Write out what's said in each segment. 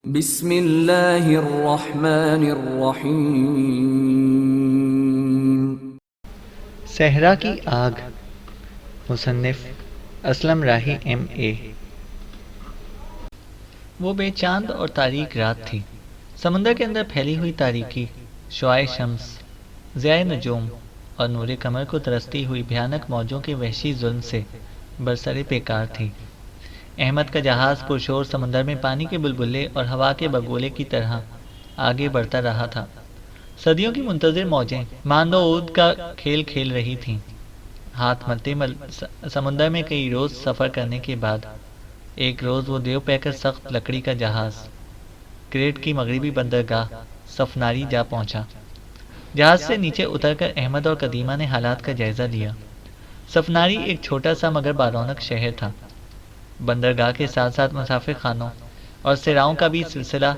بسم اللہ الرحمن الرحیم۔ صحرا کی آگ، مصنف اسلم راہی M.A۔ وہ بے چاند اور تاریک رات تھی۔ سمندر کے اندر پھیلی ہوئی تاریکی، شعاع شمس، ضیاء نجوم اور نور قمر کو ترستی ہوئی بھیانک موجوں کے وحشی ظلم سے برسر پیکار تھی۔ احمد کا جہاز پرشور سمندر میں پانی کے بلبلے اور ہوا کے بگولے کی طرح آگے بڑھتا رہا تھا۔ صدیوں کی منتظر موجیں ماند و عود کا کھیل کھیل رہی تھیں۔ ہاتھ ملتے سمندر میں کئی روز سفر کرنے کے بعد ایک روز وہ دیو پیکر سخت لکڑی کا جہاز کریٹ کی مغربی بندرگاہ سفناری جا پہنچا۔ جہاز سے نیچے اتر کر احمد اور قدیمہ نے حالات کا جائزہ لیا۔ سفناری ایک چھوٹا سا مگر بارونق شہر تھا۔ بندرگاہ کے ساتھ ساتھ مسافر خانوں اور سراؤں کا بھی سلسلہ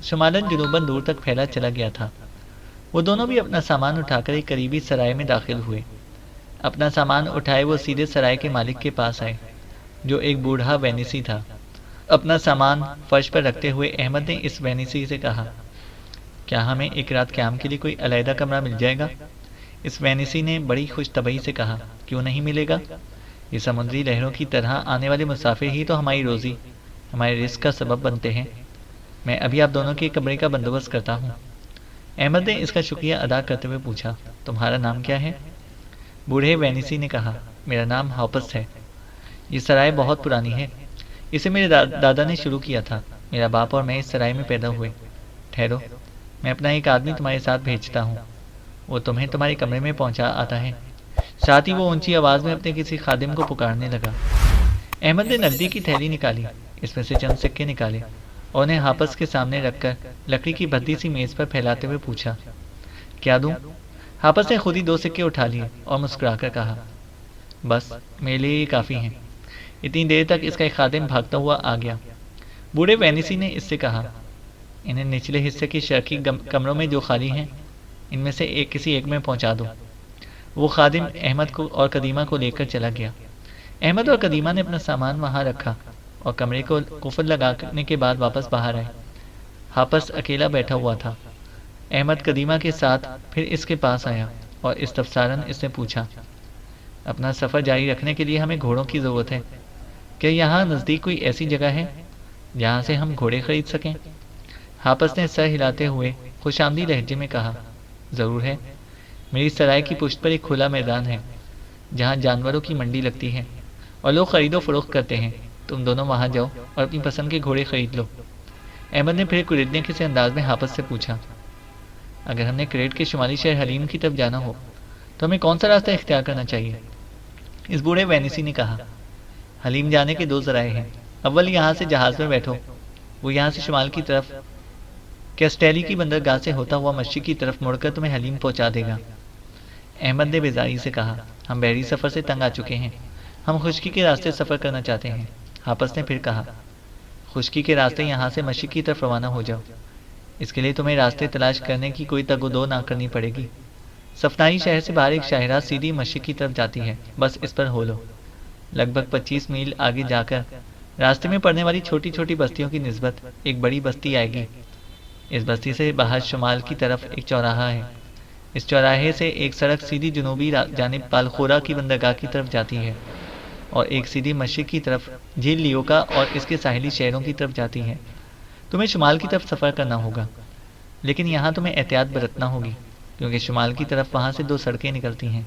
شمالاً جنوباً دور تک پھیلا چلا گیا تھا۔ وہ دونوں بھی اپنا سامان اٹھا کر ایک قریبی سرائے میں داخل ہوئے۔ اپنا سامان اٹھائے وہ سیدھے سرائے کے مالک کے پاس آئے، جو ایک بوڑھا وینیسی تھا۔ اپنا سامان فرش پر رکھتے ہوئے احمد نے اس وینیسی سے کہا، کیا ہمیں ایک رات قیام کے لیے کوئی علیحدہ کمرہ مل جائے گا؟ اس وینیسی نے بڑی خوش طبعی سے کہا، کیوں نہیں ملے گا؟ یہ سمندری لہروں کی طرح آنے والے مسافر ہی تو ہماری روزی، ہمارے رزق کا سبب بنتے ہیں۔ میں ابھی آپ دونوں کے کمرے کا بندوبست کرتا ہوں۔ احمد نے اس کا شکریہ ادا کرتے ہوئے پوچھا، تمہارا نام کیا ہے؟ بوڑھے وینیسی نے کہا، میرا نام ہاپس ہے۔ یہ سرائے بہت پرانی ہے، اسے میرے دادا نے شروع کیا تھا۔ میرا باپ اور میں اس سرائے میں پیدا ہوئے۔ ٹھہرو، میں اپنا ایک آدمی تمہارے ساتھ بھیجتا ہوں، وہ تمہیں تمہارے کمرے میں پہنچا آتا ہے۔ ساتھ ہی وہ اونچی آواز میں اپنے کسی خادم کو پکارنے لگا۔ احمد نے نقدی کی تھیلی نکالی، اس میں سے چند سکے نکالے اور انہیں ہاپس کے سامنے رکھ کر لکڑی کی بھدی سی میز پر پھیلاتے ہوئے پوچھا، کیا دوں؟ ہاپس نے خود ہی 2 سکے اٹھا لیے اور مسکرا کر کہا، بس میرے لیے یہ کافی ہیں۔ اتنی دیر تک اس کا ایک خادم بھاگتا ہوا آ گیا۔ بوڑھے وینیسی نے اس سے کہا، انہیں نچلے حصے کی شرقی کمروں میں جو خالی ہیں ان میں سے کسی ایک میں پہنچا دو۔ وہ خادم احمد کو اور قدیمہ کو لے کر چلا گیا۔ احمد اور قدیمہ نے اپنا سامان وہاں رکھا اور کمرے کو قفل لگانے کے بعد واپس باہر آئے۔ ہاپس اکیلا بیٹھا ہوا تھا۔ احمد قدیمہ کے ساتھ پھر اس کے پاس آیا اور استفساراً اس نے پوچھا، اپنا سفر جاری رکھنے کے لیے ہمیں گھوڑوں کی ضرورت ہے، کیا یہاں نزدیک کوئی ایسی جگہ ہے جہاں سے ہم گھوڑے خرید سکیں؟ ہاپس نے سر ہلاتے ہوئے خوش آمدید لہجے میں کہا، ضرور ہے، میری سرائے کی پشت پر ایک کھلا میدان ہے جہاں جانوروں کی منڈی لگتی ہے اور لوگ خرید و فروخت کرتے ہیں۔ تم دونوں وہاں جاؤ اور اپنی پسند کے گھوڑے خرید لو۔ احمد نے پھر کلیدنے کسی انداز میں ہاپس سے پوچھا، اگر ہم نے کریٹ کے شمالی شہر حلیم کی طرف جانا ہو تو ہمیں کون سا راستہ اختیار کرنا چاہیے؟ اس بوڑھے وینیسی نے کہا، حلیم جانے کے 2 ذرائع ہیں۔ اول یہاں سے جہاز میں بیٹھو، وہ یہاں سے شمال کی طرف کیسٹیلی کی بندرگاہ سے ہوتا ہوا مشرق کی طرف مڑ کر تمہیں حلیم پہنچا دے گا۔ احمد نے بیزاری سے کہا، ہم بحری سفر سے تنگ آ چکے ہیں، ہم خشکی کے راستے سفر کرنا چاہتے ہیں۔ ہاپس نے پھر کہا، خشکی کے راستے یہاں سے مشرق کی طرف روانہ ہو جاؤ، اس کے لیے تمہیں راستے تلاش کرنے کی کوئی تگ و دو نہ کرنی پڑے گی۔ سفناری شہر سے باہر ایک شاہراہ سیدھی مشرق کی طرف جاتی ہے، بس اس پر ہو لو۔ لگ بھگ 25 میل آگے جا کر راستے میں پڑنے والی چھوٹی چھوٹی بستیوں کی نسبت ایک بڑی بستی آئے گی۔ اس بستی سے باہر شمال کی طرف ایک چوراہا ہے۔ اس چوراہے سے ایک سڑک سیدھی جنوبی جانب پالخورا کی بندرگاہ کی طرف جاتی ہے اور ایک سیدھی مشرق کی طرف جھیل لیوکا اور اس کے ساحلی شہروں کی طرف جاتی ہے۔ تمہیں شمال کی طرف سفر کرنا ہوگا، لیکن یہاں تمہیں احتیاط برتنا ہوگی، کیونکہ شمال کی طرف وہاں سے 2 سڑکیں نکلتی ہیں۔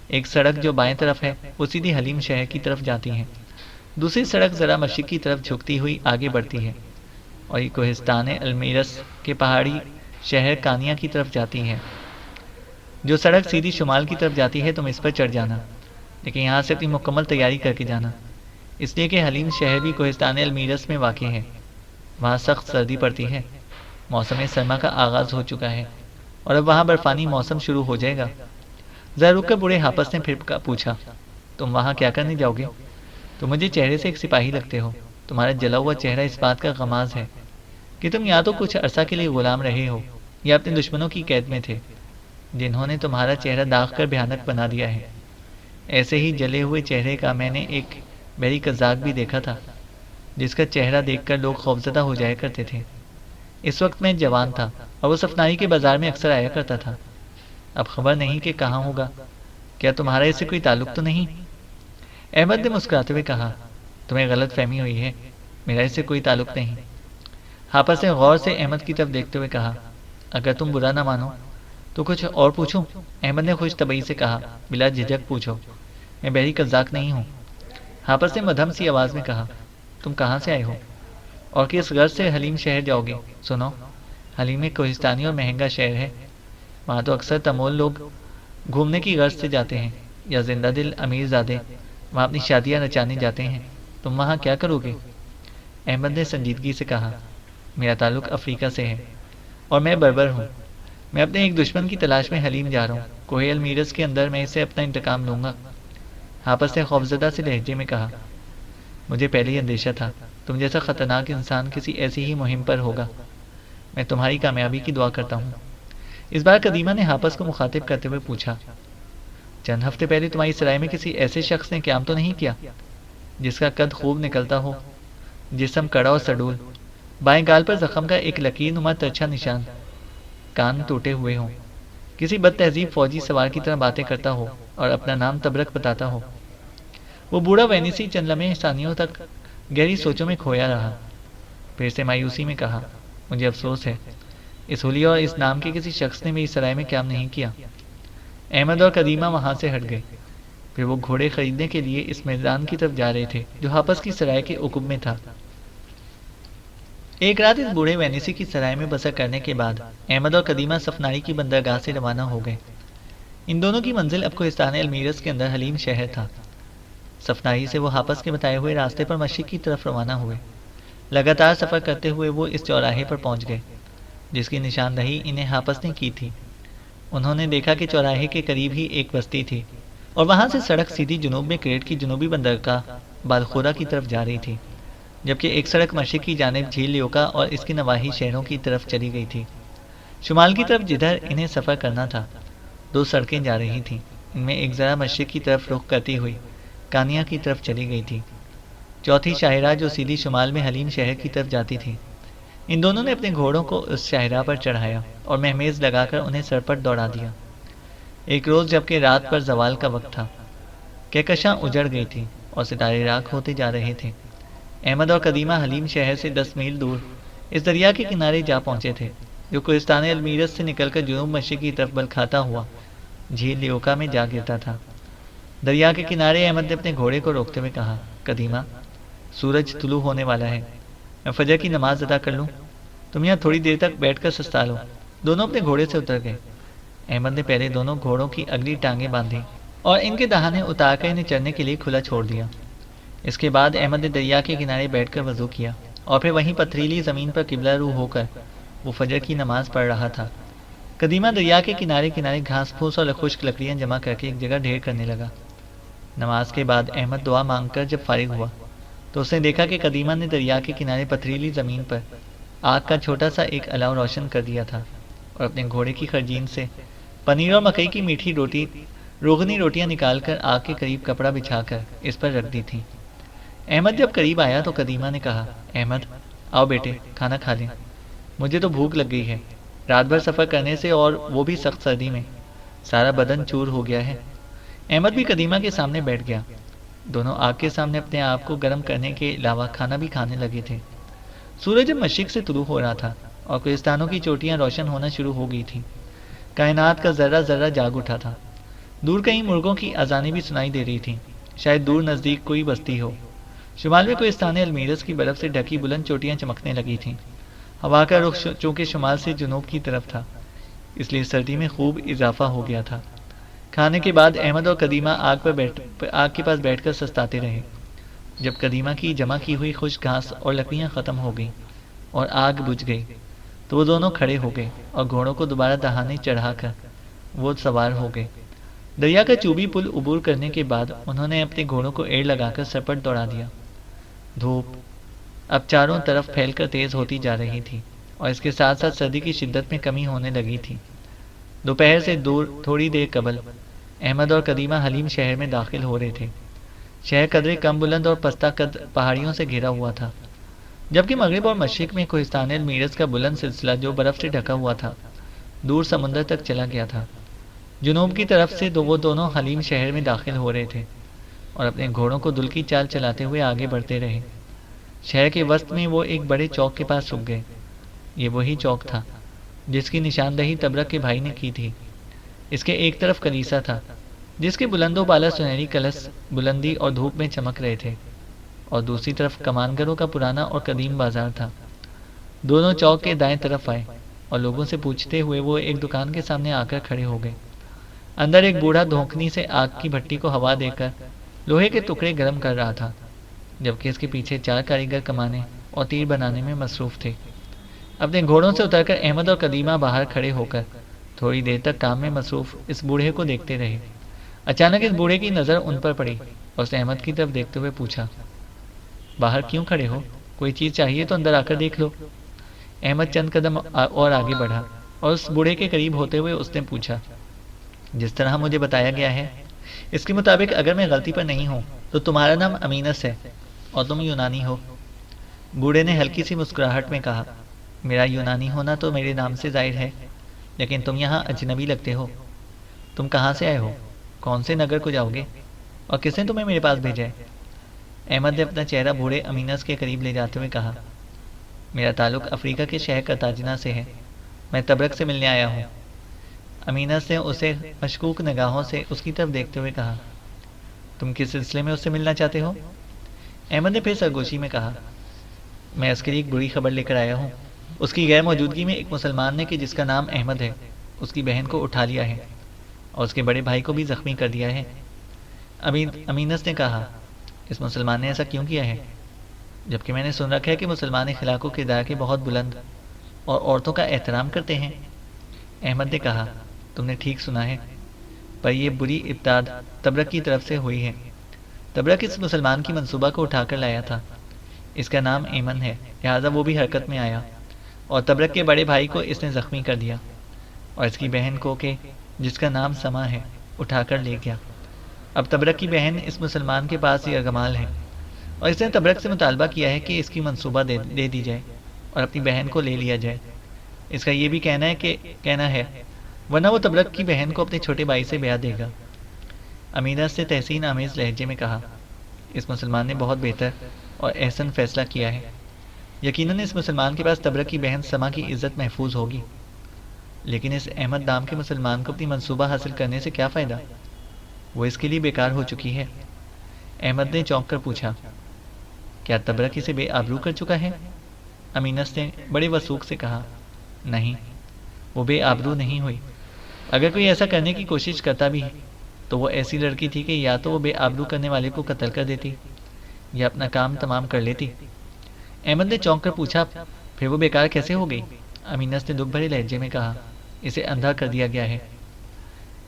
ایک سڑک جو بائیں طرف ہے وہ سیدھی حلیم شہر کی طرف جاتی ہے، دوسری سڑک ذرا مشرق کی طرف جھکتی ہوئی آگے بڑھتی ہے اور یہ کوہستان المیرس کے پہاڑی شہر کانیا کی طرف جاتی ہے۔ جو سڑک سیدھی شمال کی طرف جاتی ہے تم اس پر چڑھ جانا، لیکن یہاں سے اپنی مکمل تیاری کر کے جانا، اس لیے کہ حلیم شہر بھی کوہستان المیرس میں واقع ہے۔ وہاں سخت سردی پڑتی ہے، موسم سرما کا آغاز ہو چکا ہے اور اب وہاں برفانی موسم شروع ہو جائے گا۔ ذرا رک کر بوڑھے ہاپس نے پھر پوچھا، تم وہاں کیا کرنے جاؤ گے؟ تم مجھے چہرے سے ایک سپاہی لگتے ہو، تمہارا جلا ہوا چہرہ اس بات کا غماز ہے کہ تم یا تو کچھ عرصہ کے لیے غلام رہے ہو یا اپنے دشمنوں کی قید میں تھے، جنہوں نے تمہارا چہرہ داغ کر بھیانک بنا دیا ہے۔ ایسے ہی جلے ہوئے چہرے کا میں نے ایک بحری قزاق بھی دیکھا تھا، جس کا چہرہ دیکھ کر لوگ خوفزدہ ہو جایا کرتے تھے۔ اس وقت میں جوان تھا اور وہ سفناری کے بازار میں اکثر آیا کرتا تھا۔ اب خبر نہیں کہ کہاں ہوگا۔ کیا تمہارا اس سے کوئی تعلق تو نہیں؟ احمد نے مسکراتے ہوئے کہا، تمہیں غلط فہمی ہوئی ہے، میرا اس سے کوئی تعلق نہیں۔ حافظ نے غور سے احمد کی طرف دیکھتے ہوئے کہا، اگر تم برا نہ مانو تو کچھ اور پوچھوں؟ احمد نے خوش طبعی سے کہا، بلا جھجک پوچھو، میں بحری قزاق نہیں ہوں۔ حافظ نے مدھم سی آواز میں کہا، تم کہاں سے آئے ہو اور کس غرض سے حلیم شہر جاؤ گے؟ سنو، حلیم ایک کوہستانی اور مہنگا شہر ہے، وہاں تو اکثر تمول لوگ گھومنے کی غرض سے جاتے ہیں، یا زندہ دل امیر زادے وہاں اپنی شادیاں رچانے جاتے ہیں۔ تم وہاں کیا کرو گے؟ احمد نے سنجیدگی سے کہا، میرا تعلق افریقہ سے ہے اور میں بربر ہوں۔ میں اپنے ایک دشمن کی تلاش میں حلیم جا رہا ہوں، کوہ المیرس کے اندر میں اسے اپنا انتقام لوں گا۔ حافظ نے خوفزدہ سے لہجے میں کہا، مجھے پہلے ہی اندیشہ تھا تم جیسا خطرناک انسان کسی ایسی ہی مہم پر ہوگا۔ میں تمہاری کامیابی کی دعا کرتا ہوں۔ اس بار قدیمہ نے حافظ کو مخاطب کرتے ہوئے پوچھا، چند ہفتے پہلے تمہاری سرائے میں کسی ایسے شخص نے قیام تو نہیں کیا جس کا قد خوب نکلتا ہو، جسم کڑا اور سڈول، بائیں گال پر زخم کا ایک لکیر نما ترچھا نشان، کان ٹوٹے ہوئے ہوں، کسی بد تہذیب فوجی سوار کی طرح باتیں کرتا ہو اور اپنا نام تبرک بتاتا ہو؟ وہ بوڑھا وینیسی چند لمحے ثانیوں تک گہری سوچوں میں کھویا رہا، پھر سے مایوسی میں کہا، مجھے افسوس ہے، اس حلیہ اور اس نام کے کسی شخص نے میری سرائے میں قیام نہیں کیا۔ احمد اور قدیمہ وہاں سے ہٹ گئے، پھر وہ گھوڑے خریدنے کے لیے اس میدان کی طرف جا رہے تھے جو حافظ کی سرائے کے عقب میں تھا۔ ایک رات اس بوڑھے وینیسی کی سرائے میں بسر کرنے کے بعد احمد اور قدیمہ سفناری کی بندرگاہ سے روانہ ہو گئے۔ ان دونوں کی منزل اب کوہستان المیرس کے اندر حلیم شہر تھا۔ سفناری سے وہ حافظ کے بتائے ہوئے راستے پر مشرق کی طرف روانہ ہوئے۔ لگاتار سفر کرتے ہوئے وہ اس چوراہے پر پہنچ گئے جس کی نشاندہی انہیں حافظ نے کی تھی۔ انہوں نے دیکھا کہ چوراہے کے قریب ہی ایک بستی تھی اور وہاں سے سڑک سیدھی جنوب میں کریٹ کی جنوبی بندرگاہ بالخورا کی طرف جا رہی تھی، جبکہ ایک سڑک مشرق کی جانب جھیل لیوکا اور اس کے نواحی شہروں کی طرف چلی گئی تھی۔ شمال کی طرف جدھر انہیں سفر کرنا تھا، دو سڑکیں جا رہی تھیں، ان میں ایک ذرا مشرق کی طرف رخ کرتی ہوئی کانیا کی طرف چلی گئی تھی، چوتھی شاہراہ جو سیدھی شمال میں حلیم شہر کی طرف جاتی تھی۔ ان دونوں نے اپنے گھوڑوں کو اس شاہراہ پر چڑھایا اور مہمیز لگا کر انہیں سر پر دوڑا دیا۔ ایک روز جبکہ رات پر زوال کا وقت تھا، کہکشاں اجڑ گئی تھی اور ستارے راکھ ہوتے جا رہے تھے۔ احمد اور قدیمہ حلیم شہر سے 10 میل دور اس دریا کے کنارے جا پہنچے تھے جو کوہستان المیرس سے نکل کر جنوب مشرق کی طرف بل کھاتا ہوا جھیل لیوکا میں جا گرتا تھا۔ دریا کے کنارے احمد نے اپنے گھوڑے کو روکتے ہوئے کہا، قدیمہ، سورج طلوع ہونے والا ہے، میں فجر کی نماز ادا کر لوں؟ تم یہاں تھوڑی دیر تک بیٹھ کر سستا لو۔ دونوں اپنے گھوڑے سے اتر گئے۔ احمد نے پہلے دونوں گھوڑوں کی اگلی ٹانگیں باندھی اور ان کے دہانے اتار کر انہیں چرنے کے لیے کھلا چھوڑ دیا۔ اس کے بعد احمد نے دریا کے کنارے بیٹھ کر وضو کیا اور پھر وہیں پتھریلی زمین پر قبلہ رو ہو کر وہ فجر کی نماز پڑھ رہا تھا۔ قدیمہ دریا کے کنارے کنارے گھاس پھوس اور خشک لکڑیاں جمع کر کے ایک جگہ ڈھیر کرنے لگا۔ نماز کے بعد احمد دعا مانگ کر جب فارغ ہوا تو اس نے دیکھا کہ قدیمہ نے دریا کے کنارے پتھریلی زمین پر آگ کا چھوٹا سا ایک الاؤ روشن کر دیا تھا اور اپنے گھوڑے کی خرجین سے پنیر اور مکئی کی میٹھی روغنی روٹیاں نکال کر آگ کے قریب کپڑا بچھا کر اس پر رکھ دی تھی۔ احمد جب قریب آیا تو قدیمہ نے کہا، احمد آؤ بیٹے، کھانا کھا لیں، مجھے تو بھوک لگ گئی ہے، رات بھر سفر کرنے سے اور وہ بھی سخت سردی میں سارا بدن چور ہو گیا ہے۔ احمد بھی قدیمہ کے سامنے بیٹھ گیا۔ دونوں آگ کے سامنے اپنے آپ کو گرم کرنے کے علاوہ کھانا بھی کھانے لگے تھے۔ سورج اب مشرق سے طلوع ہو رہا تھا اور کوہستانوں کی چوٹیاں روشن ہونا شروع ہو گئی تھیں۔ کائنات کا ذرہ ذرہ جاگ اٹھا تھا۔ دور کہیں مرغوں کی اذانیں بھی سنائی دے رہی تھیں، شاید دور نزدیک کوئی بستی ہو۔ شمال میں کوہستان المیرس کی برف سے ڈھکی بلند چوٹیاں چمکنے لگی تھیں۔ ہوا کا رخ چونکہ شمال سے جنوب کی طرف تھا، اس لیے سردی میں خوب اضافہ ہو گیا تھا۔ کھانے کے بعد احمد اور قدیمہ آگ کے پاس بیٹھ کر سستاتے رہے۔ جب قدیمہ کی جمع کی ہوئی خشک گھاس اور لکڑیاں ختم ہو گئیں اور آگ بجھ گئی تو وہ دونوں کھڑے ہو گئے اور گھوڑوں کو دوبارہ دہانے چڑھا کر وہ سوار ہو گئے۔ دریا کا چوبی پل عبور کرنے کے بعد انہوں نے اپنے گھوڑوں کو ایڑ لگا کر سر پر دوڑا دیا۔ دھوپ اب چاروں طرف پھیل کر تیز ہوتی جا رہی تھی اور اس کے ساتھ ساتھ سردی کی شدت میں کمی ہونے لگی تھی۔ دوپہر سے تھوڑی دیر قبل احمد اور قدیمہ حلیم شہر میں داخل ہو رہے تھے۔ شہر قدرے کم بلند اور پستہ قد پہاڑیوں سے گھرا ہوا تھا۔ جبکہ مغرب اور مشرق میں کوہستان المیرز کا بلند سلسلہ جو برف سے ڈھکا ہوا تھا دور سمندر تک چلا گیا تھا۔ جنوب کی طرف سے وہ دونوں حلیم شہر میں داخل ہو رہے تھے اور اپنے گھوڑوں کو دل کی چال چلاتے ہوئے آگے بڑھتے رہے۔ شہر کے وسط میں وہ ایک بڑے چوک کے پاس رک گئے۔ یہ وہی چوک تھا جس کی نشاندہی تبرک کے بھائی نے کی تھی۔ اس کے ایک طرف کلیسا تھا جس کے بلند و بالا سنہری کلش بلندی اور دھوپ میں چمک رہے تھے، اور دوسری طرف کمانگروں کا پرانا اور قدیم بازار تھا۔ دونوں چوک کے دائیں طرف آئے اور لوگوں سے پوچھتے ہوئے وہ ایک دکان کے سامنے آ کر کھڑے ہو گئے۔ اندر ایک بوڑھا دھونکنی سے آگ کی بھٹی کو ہوا دے کر لوہے کے ٹکڑے گرم کر رہا تھا، جبکہ اس کے پیچھے 4 کاریگر کمانے اور تیر بنانے میں مصروف تھے۔ اپنے گھوڑوں سے اتر کر احمد اور قدیمہ باہر کھڑے ہو کر تھوڑی دیر تک کام میں مصروف اس بوڑھے کو دیکھتے رہے۔ اچانک اس بوڑھے کی نظر ان پر پڑی اور اس نے احمد کی طرف دیکھتے ہوئے پوچھا، باہر کیوں کھڑے ہو؟ کوئی چیز چاہیے تو اندر آ کر دیکھ لو۔ احمد چند قدم اور آگے بڑھا اور اس بوڑھے کے قریب ہوتے ہوئے اس نے پوچھا، جس طرح مجھے بتایا گیا ہے اس کے مطابق اگر میں غلطی پر نہیں ہوں تو تمہارا نام امینس ہے اور تم یونانی ہو؟ بوڑھے نے ہلکی سی مسکراہٹ میں کہا، میرا یونانی ہونا تو میرے نام سے ظاہر ہے، لیکن تم یہاں اجنبی لگتے ہو۔ تم کہاں سے آئے ہو؟ کون سے نگر کو جاؤ گے؟ اور کس نے تمہیں میرے پاس بھیجا ہے؟ احمد نے اپنا چہرہ بوڑھے امینس کے قریب لے جاتے ہوئے کہا، میرا تعلق افریقہ کے شہر کرتاجنا سے ہے، میں تبرک سے ملنے آیا ہوں۔ امینس نے اسے مشکوک نگاہوں سے اس کی طرف دیکھتے ہوئے کہا، تم کس سلسلے میں اس سے ملنا چاہتے ہو؟ احمد نے پھر سرگوشی میں کہا، میں اس کے لیے ایک بری خبر لے کر آیا ہوں۔ اس کی غیر موجودگی میں ایک مسلمان نے کہ جس کا نام احمد ہے اس کی بہن کو اٹھا لیا ہے اور اس کے بڑے بھائی کو بھی زخمی کر دیا ہے۔ امینس نے کہا، اس مسلمان نے ایسا کیوں کیا ہے؟ جبکہ میں نے سن رکھا ہے کہ مسلمان اخلاق و کردار کے بہت بلند اور عورتوں کا احترام کرتے ہیں۔ احمد نے کہا، تم نے ٹھیک سنا ہے، پر یہ بری ابتاد تبرک کی طرف سے ہوئی ہے۔ تبرک اس مسلمان کی منصوبہ کو اٹھا کر لایا تھا۔ اس کا نام ایمن ہے، لہٰذا وہ بھی حرکت میں آیا اور تبرک کے بڑے بھائی کو اس نے زخمی کر دیا اور اس کی بہن کو کہ جس کا نام سما ہے اٹھا کر لے گیا۔ اب تبرک کی بہن اس مسلمان کے پاس یرغمال ہے اور اس نے تبرک سے مطالبہ کیا ہے کہ اس کی منصوبہ دے دی جائے اور اپنی بہن کو لے لیا جائے۔ اس کا یہ بھی کہنا ہے ورنہ وہ تبرک کی بہن کو اپنے چھوٹے بھائی سے بیاہ دے گا۔ امینہ نے تحسین آمیز لہجے میں کہا، اس مسلمان نے بہت بہتر اور احسن فیصلہ کیا ہے۔ یقیناً اس مسلمان کے پاس تبرک کی بہن سما کی عزت محفوظ ہوگی، لیکن اس احمد نام کے مسلمان کو اپنی منصوبہ حاصل کرنے سے کیا فائدہ؟ وہ اس کے لیے بیکار ہو چکی ہے۔ احمد نے چونک کر پوچھا، کیا تبرک اسے بے آبرو کر چکا ہے؟ امینس نے بڑے وثوق سے کہا، نہیں، وہ بے آبرو نہیں ہوئی۔ اگر کوئی ایسا کرنے کی کوشش کرتا بھی تو وہ ایسی لڑکی تھی کہ یا تو وہ بے آبرو کرنے والے کو قتل کر دیتی یا اپنا کام تمام کر لیتی۔ احمد نے چونک کر پوچھا، پھر وہ بیکار کیسے ہو گئی؟ امینس نے دکھ بھرے لہجے میں کہا، اسے اندھا کر دیا گیا ہے۔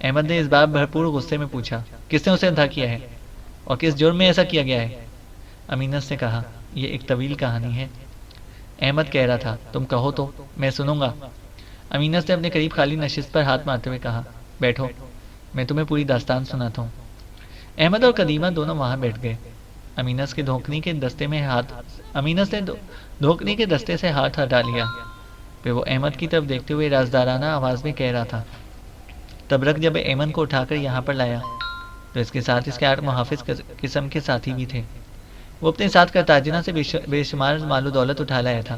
احمد نے اس بار بھرپور غصے میں پوچھا، کس نے اسے اندھا کیا ہے اور کس جرم میں ایسا کیا گیا ہے؟ امینس نے کہا، یہ ایک طویل کہانی ہے۔ احمد کہہ رہا تھا، تم کہو تو میں سنوں گا۔ امینس نے اپنے قریب خالی نشست پر ہاتھ مارتے ہوئے کہا، بیٹھو، میں تمہیں پوری داستان سناتا ہوں۔ احمد اور قدیمہ دونوں وہاں بیٹھ گئے۔ امینس نے دھوکنی کے دستے سے ہاتھ ہٹا لیا، پھر وہ احمد کی طرف دیکھتے ہوئے رازدارانہ آواز میں کہہ رہا تھا، تبرک جب ایمن کو اٹھا کر یہاں پر لایا تو اس کے ساتھ اس کے 8 محافظ قسم کے ساتھی بھی تھے۔ وہ اپنے ساتھ کرتاجنا سے بے شمار مال و دولت اٹھا لایا تھا۔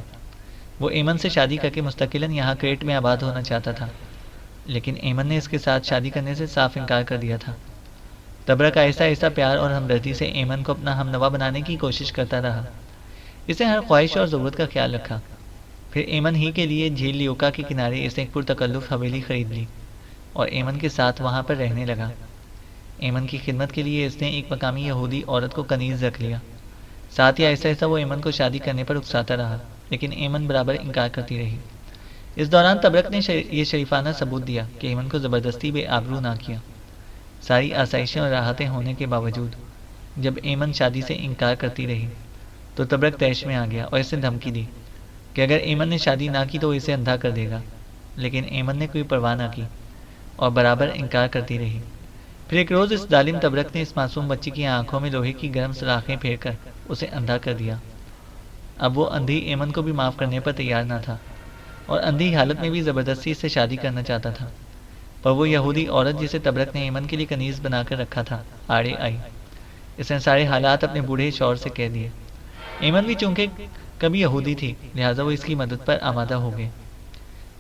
وہ ایمن سے شادی کر کے مستقلاً یہاں کریٹ میں آباد ہونا چاہتا تھا، لیکن ایمن نے اس کے ساتھ شادی کرنے سے صاف انکار کر دیا تھا۔ تبرک آہستہ آہستہ پیار اور ہمدردی سے ایمن کو اپنا ہم نوا بنانے کی کوشش کرتا رہا۔ اس نے ہر خواہش اور ضرورت کا خیال رکھا۔ پھر ایمن ہی کے لیے جھیل لیوکا کے کنارے اس نے ایک پرتکلف حویلی خرید لی اور ایمن کے ساتھ وہاں پر رہنے لگا۔ ایمن کی خدمت کے لیے اس نے ایک مقامی یہودی عورت کو کنیز رکھ لیا۔ ساتھ ہی آہستہ آہستہ وہ ایمن کو شادی کرنے پر اکساتا رہا، لیکن ایمن برابر انکار کرتی رہی۔ اس دوران تبرک نے یہ شریفانہ ثبوت دیا کہ ایمن کو زبردستی بے آبرو نہ کیا۔ ساری آسائشیں اور راحتیں ہونے کے باوجود جب ایمن شادی سے انکار کرتی رہی تو تبرک طیش میں آ گیا اور اسے دھمکی دی کہ اگر ایمن نے شادی نہ کی تو اسے اندھا کر دے گا، لیکن ایمن نے کوئی پرواہ نہ کی اور برابر انکار کرتی رہی۔ پھر ایک روز اس ظالم تبرک نے اس معصوم بچی کی آنکھوں میں لوہے کی گرم سلاخیں پھیر کر اسے اندھا کر دیا۔ اب وہ اندھی ایمن کو بھی معاف کرنے پر تیار نہ تھا اور اندھی حالت میں بھی زبردستی سے شادی کرنا چاہتا تھا۔ پر وہ یہودی عورت جسے تبرک نے ایمن کے لیے کنیز بنا کر رکھا تھا آڑے آئی۔ اس نے سارے حالات اپنے بوڑھے شوہر سے کہہ دیے۔ ایمن بھی چونکہ کبھی یہودی تھی لہٰذا وہ اس کی مدد پر آمادہ ہو گئے۔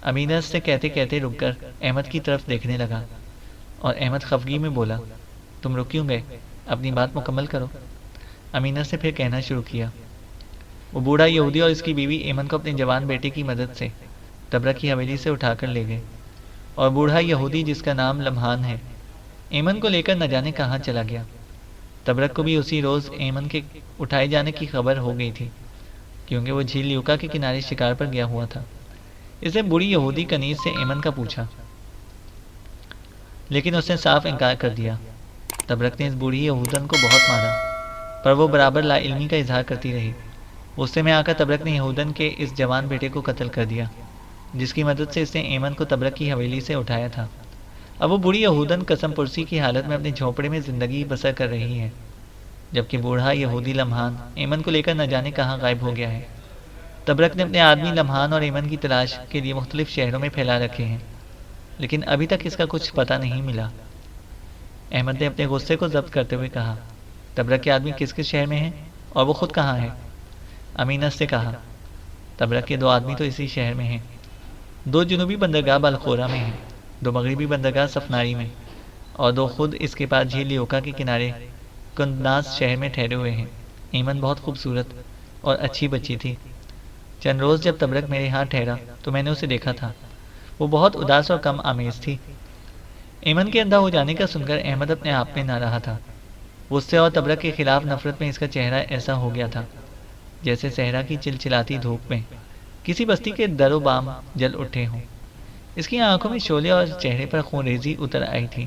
امینہ سے کہتے کہتے رک کر احمد کی طرف دیکھنے لگا اور احمد خفگی میں بولا، تم رک کیوں گئے؟ اپنی بات مکمل کرو۔ امینہ سے پھر کہنا شروع کیا۔ وہ بوڑھا یہودی اور اس کی بیوی ایمن کو اپنے جوان بیٹے کی مدد سے تبرک کی حویلی سے اٹھا کر لے گئے اور بوڑھا یہودی جس کا نام لمحان ہے ایمن کو لے کر نہ جانے کہاں چلا گیا۔ تبرک کو بھی اسی روز ایمن کے اٹھائے جانے کی خبر ہو گئی تھی کیونکہ وہ جھیل لیوکا کے کنارے شکار پر گیا ہوا تھا۔ اس نے بوڑھی یہودی کنیز سے ایمن کا پوچھا لیکن اس نے صاف انکار کر دیا۔ تبرک نے اس بوڑھی یہودن کو بہت مارا پر وہ برابر لا علمی کا اظہار کرتی رہی۔ غصے میں آ کر تبرک نے یہودن کے اس جوان بیٹے کو قتل کر دیا جس کی مدد سے اس نے ایمن کو تبرک کی حویلی سے اٹھایا تھا۔ اب وہ بوڑھی یہودن قسم پرسی کی حالت میں اپنے جھونپڑے میں زندگی بسر کر رہی ہے جبکہ بوڑھا یہودی لمحان ایمن کو لے کر نہ جانے کہاں غائب ہو گیا ہے۔ تبرک نے اپنے آدمی لمحان اور ایمن کی تلاش کے لیے مختلف شہروں میں پھیلا رکھے ہیں لیکن ابھی تک اس کا کچھ پتہ نہیں ملا۔ احمد نے اپنے غصے کو ضبط کرتے ہوئے کہا، تبرک کے آدمی کس کس شہر میں ہیں اور وہ خود کہاں ہے؟ امینہ سے کہا، تبرک کے 2 آدمی تو اسی شہر میں ہیں، 2 جنوبی بندرگاہ بالخورہ میں ہیں، 2 مغربی بندرگاہ سفناری میں اور 2 خود اس کے پاس جھیل لیوکا کے کنارے کندناس شہر میں ٹھہرے ہوئے ہیں۔ ایمن بہت خوبصورت اور اچھی بچی تھی۔ چند روز جب تبرک میرے ہاں ٹھہرا تو میں نے اسے دیکھا تھا، وہ بہت اداس اور کم آمیز تھی۔ ایمن کے اندھا ہو جانے کا سن کر احمد اپنے آپ میں نہ رہا تھا۔ غصے اور تبرک کے خلاف نفرت میں اس کا چہرہ ایسا ہو گیا تھا جیسے صحرا کی چلچلاتی دھوپ میں کسی بستی کے در و بام جل اٹھے ہوں۔ اس کی آنکھوں میں شعلے اور چہرے پر خون ریزی اتر آئی تھی۔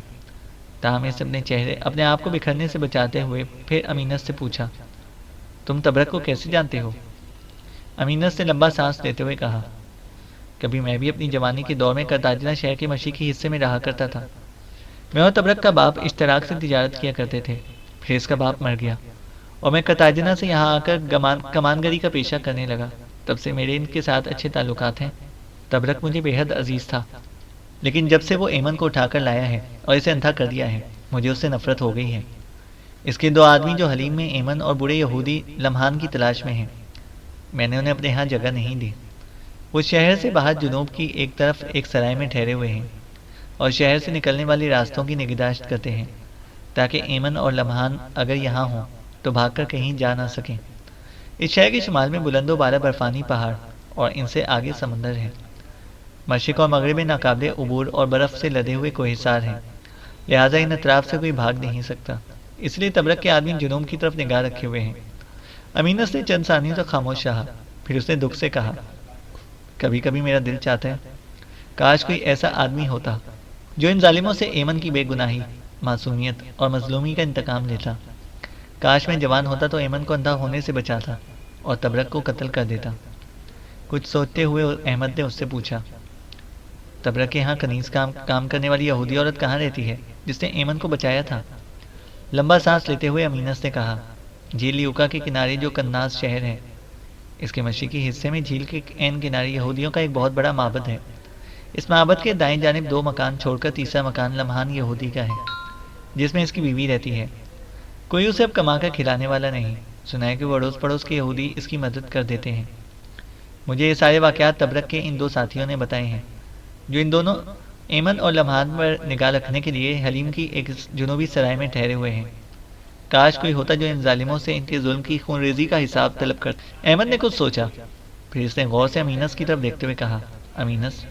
تاہم اس اپنے آپ کو بکھرنے سے بچاتے ہوئے پھر امینت سے پوچھا، تم تبرک کو کیسے جانتے ہو؟ امینت نے لمبا سانس لیتے ہوئے کہا، کبھی میں بھی اپنی جوانی کے دور میں کرتاجنہ شہر کے مشرقی حصے میں رہا کرتا تھا۔ میں اور تبرک کا باپ اشتراک سے تجارت کیا کرتے تھے، پھر اس کا باپ مر گیا اور میں کرتاجنہ سے یہاں آ کر کمانگری کا پیشہ کرنے لگا۔ تب سے میرے ان کے ساتھ اچھے تعلقات ہیں۔ تبرک مجھے بے حد عزیز تھا لیکن جب سے وہ ایمن کو اٹھا کر لایا ہے اور اسے اندھا کر دیا ہے مجھے اس سے نفرت ہو گئی ہے۔ اس کے 2 آدمی جو حلیم میں ایمن اور بوڑھے یہودی لمحان کی تلاش میں ہیں، میں نے انہیں اپنے ہاں جگہ نہیں دی۔ وہ شہر سے باہر جنوب کی ایک طرف ایک سرائے میں ٹھہرے ہوئے ہیں اور شہر سے نکلنے والے راستوں کی نگہداشت کرتے ہیں تاکہ ایمن اور لمحان اگر یہاں ہوں تو بھاگ کر کہیں جا نہ سکیں۔ اس شہر کے شمال میں بلند و بالا برفانی پہاڑ اور ان سے آگے سمندر ہے۔ مشرق اور مغرب میں ناقابل عبور اور برف سے لدے ہوئے کوہسار ہیں، لہٰذا ان اطراف سے کوئی بھاگ نہیں سکتا۔ اس لیے تبرک کے آدمی جنوب کی طرف نگاہ رکھے ہوئے ہیں۔ امینت نے چند ثانیوں تک خاموش رہا، پھر اس نے دکھ سے کہا، کبھی کبھی میرا دل چاہتا ہے کاش کوئی ایسا آدمی ہوتا جو ان ظالموں سے ایمن کی بے گناہی، معصومیت اور مظلومی کا انتقام لیتا۔ کاش میں جوان ہوتا تو ایمن کو اندھا ہونے سے بچاتا اور تبرک کو قتل کر دیتا۔ کچھ سوچتے ہوئے احمد نے اس سے پوچھا، تبرک کے یہاں کنیز کام کرنے والی یہودی عورت کہاں رہتی ہے جس نے ایمن کو بچایا تھا؟ لمبا سانس لیتے ہوئے امینت نے کہا، جھیل لیوکا کے کنارے جو کناس شہر ہے، اس کے مشرقی حصے میں جھیل کے عین کنارے یہودیوں کا ایک بہت بڑا معبد ہے۔ اس معبد کے دائیں جانب 2 مکان چھوڑ کر تیسرا مکان لمحان یہودی کا ہے جس میں اس کی بیوی رہتی ہے۔ کوئی اسے اب کما کر کھلانے والا نہیں، سنا ہے کہ وہ اڑوس پڑوس کے یہودی اس کی مدد کر دیتے ہیں۔ مجھے یہ سارے واقعات تبرک کے ان 2 ساتھیوں نے بتائے ہیں جو ان دونوں ایمن اور لمحان پر نگاہ رکھنے کے لیے حلیم کی ایک جنوبی سرائے میں ٹھہرے ہوئے ہیں۔ کاش کوئی ہوتا جو ان ظالموں سے ان کے ظلم کی خون ریزی کا حساب طلب کرتا۔ احمد نے کچھ سوچا، پھر اس نے غور سے امینت کی طرف دیکھتے ہوئے کہا، امینت،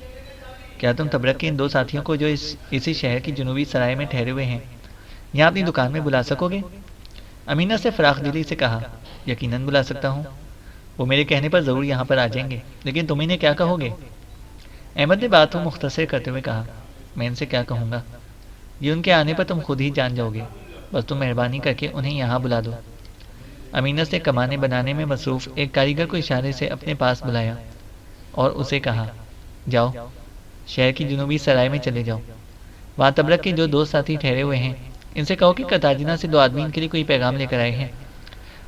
کیا تم تبرک کے ان 2 ساتھیوں کو جو اسی شہر کی جنوبی سرائے میں ٹھہرے ہوئے ہیں یہاں اپنی دکان میں بلا سکو گے؟ امینت نے فراخ دلی سے کہا، یقیناً بلا سکتا ہوں، وہ میرے کہنے پر ضرور یہاں پر آ جائیں گے، لیکن تم انہیں کیا کہو گے؟ احمد نے بات کو مختصر کرتے ہوئے کہا، میں ان سے کیا کہوں گا، یہ ان کے آنے پر تم خود ہی جان جاؤ گے، بس تم مہربانی کر کے انہیں یہاں بلا دو۔ امینت نے کمانے بنانے میں مصروف ایک کاریگر کو اشارے سے اپنے پاس بلایا اور اسے کہا، جاؤ شہر کی جنوبی سرائے میں چلے جاؤ، وہاں تبرک کے جو 2 ساتھی ٹھہرے ہوئے ہیں ان سے کہو کہ کرتاجنہ سے 2 آدمی ان کے لیے کوئی پیغام لے کر آئے ہیں۔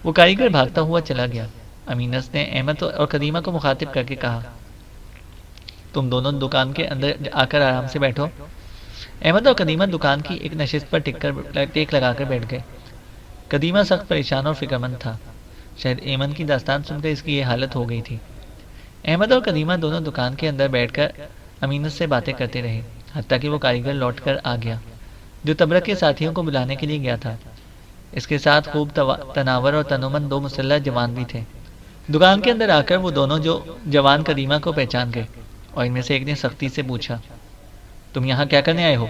وہ کاریگر بھاگتا ہوا چلا گیا۔ امینس نے احمد اور قدیمہ کو مخاطب کر کے کہا، تم دونوں دکان کے اندر آ کر آرام سے بیٹھو۔ احمد اور قدیمہ دکان کی ایک نشست پر ٹیک لگا کر بیٹھ گئے۔ قدیمہ سخت پریشان اور فکر مند تھا، شاید ایمن کی داستان سن کر اس کی یہ حالت ہو گئی تھی۔ احمد اور قدیمہ دونوں دکان کے اندر بیٹھ کر امینت سے باتیں کرتے رہے، حتیٰ کہ وہ کاریگر لوٹ کر آ گیا جو تبرک کے ساتھیوں کو بلانے کے لیے گیا تھا۔ اس کے ساتھ خوب تناور اور تنومند دو مسلح جوان بھی تھے۔ دکان کے اندر آ کر وہ دونوں جوان قدیمہ کو پہچان گئے اور ان میں سے ایک نے سختی سے پوچھا، تم یہاں کیا کرنے آئے ہو؟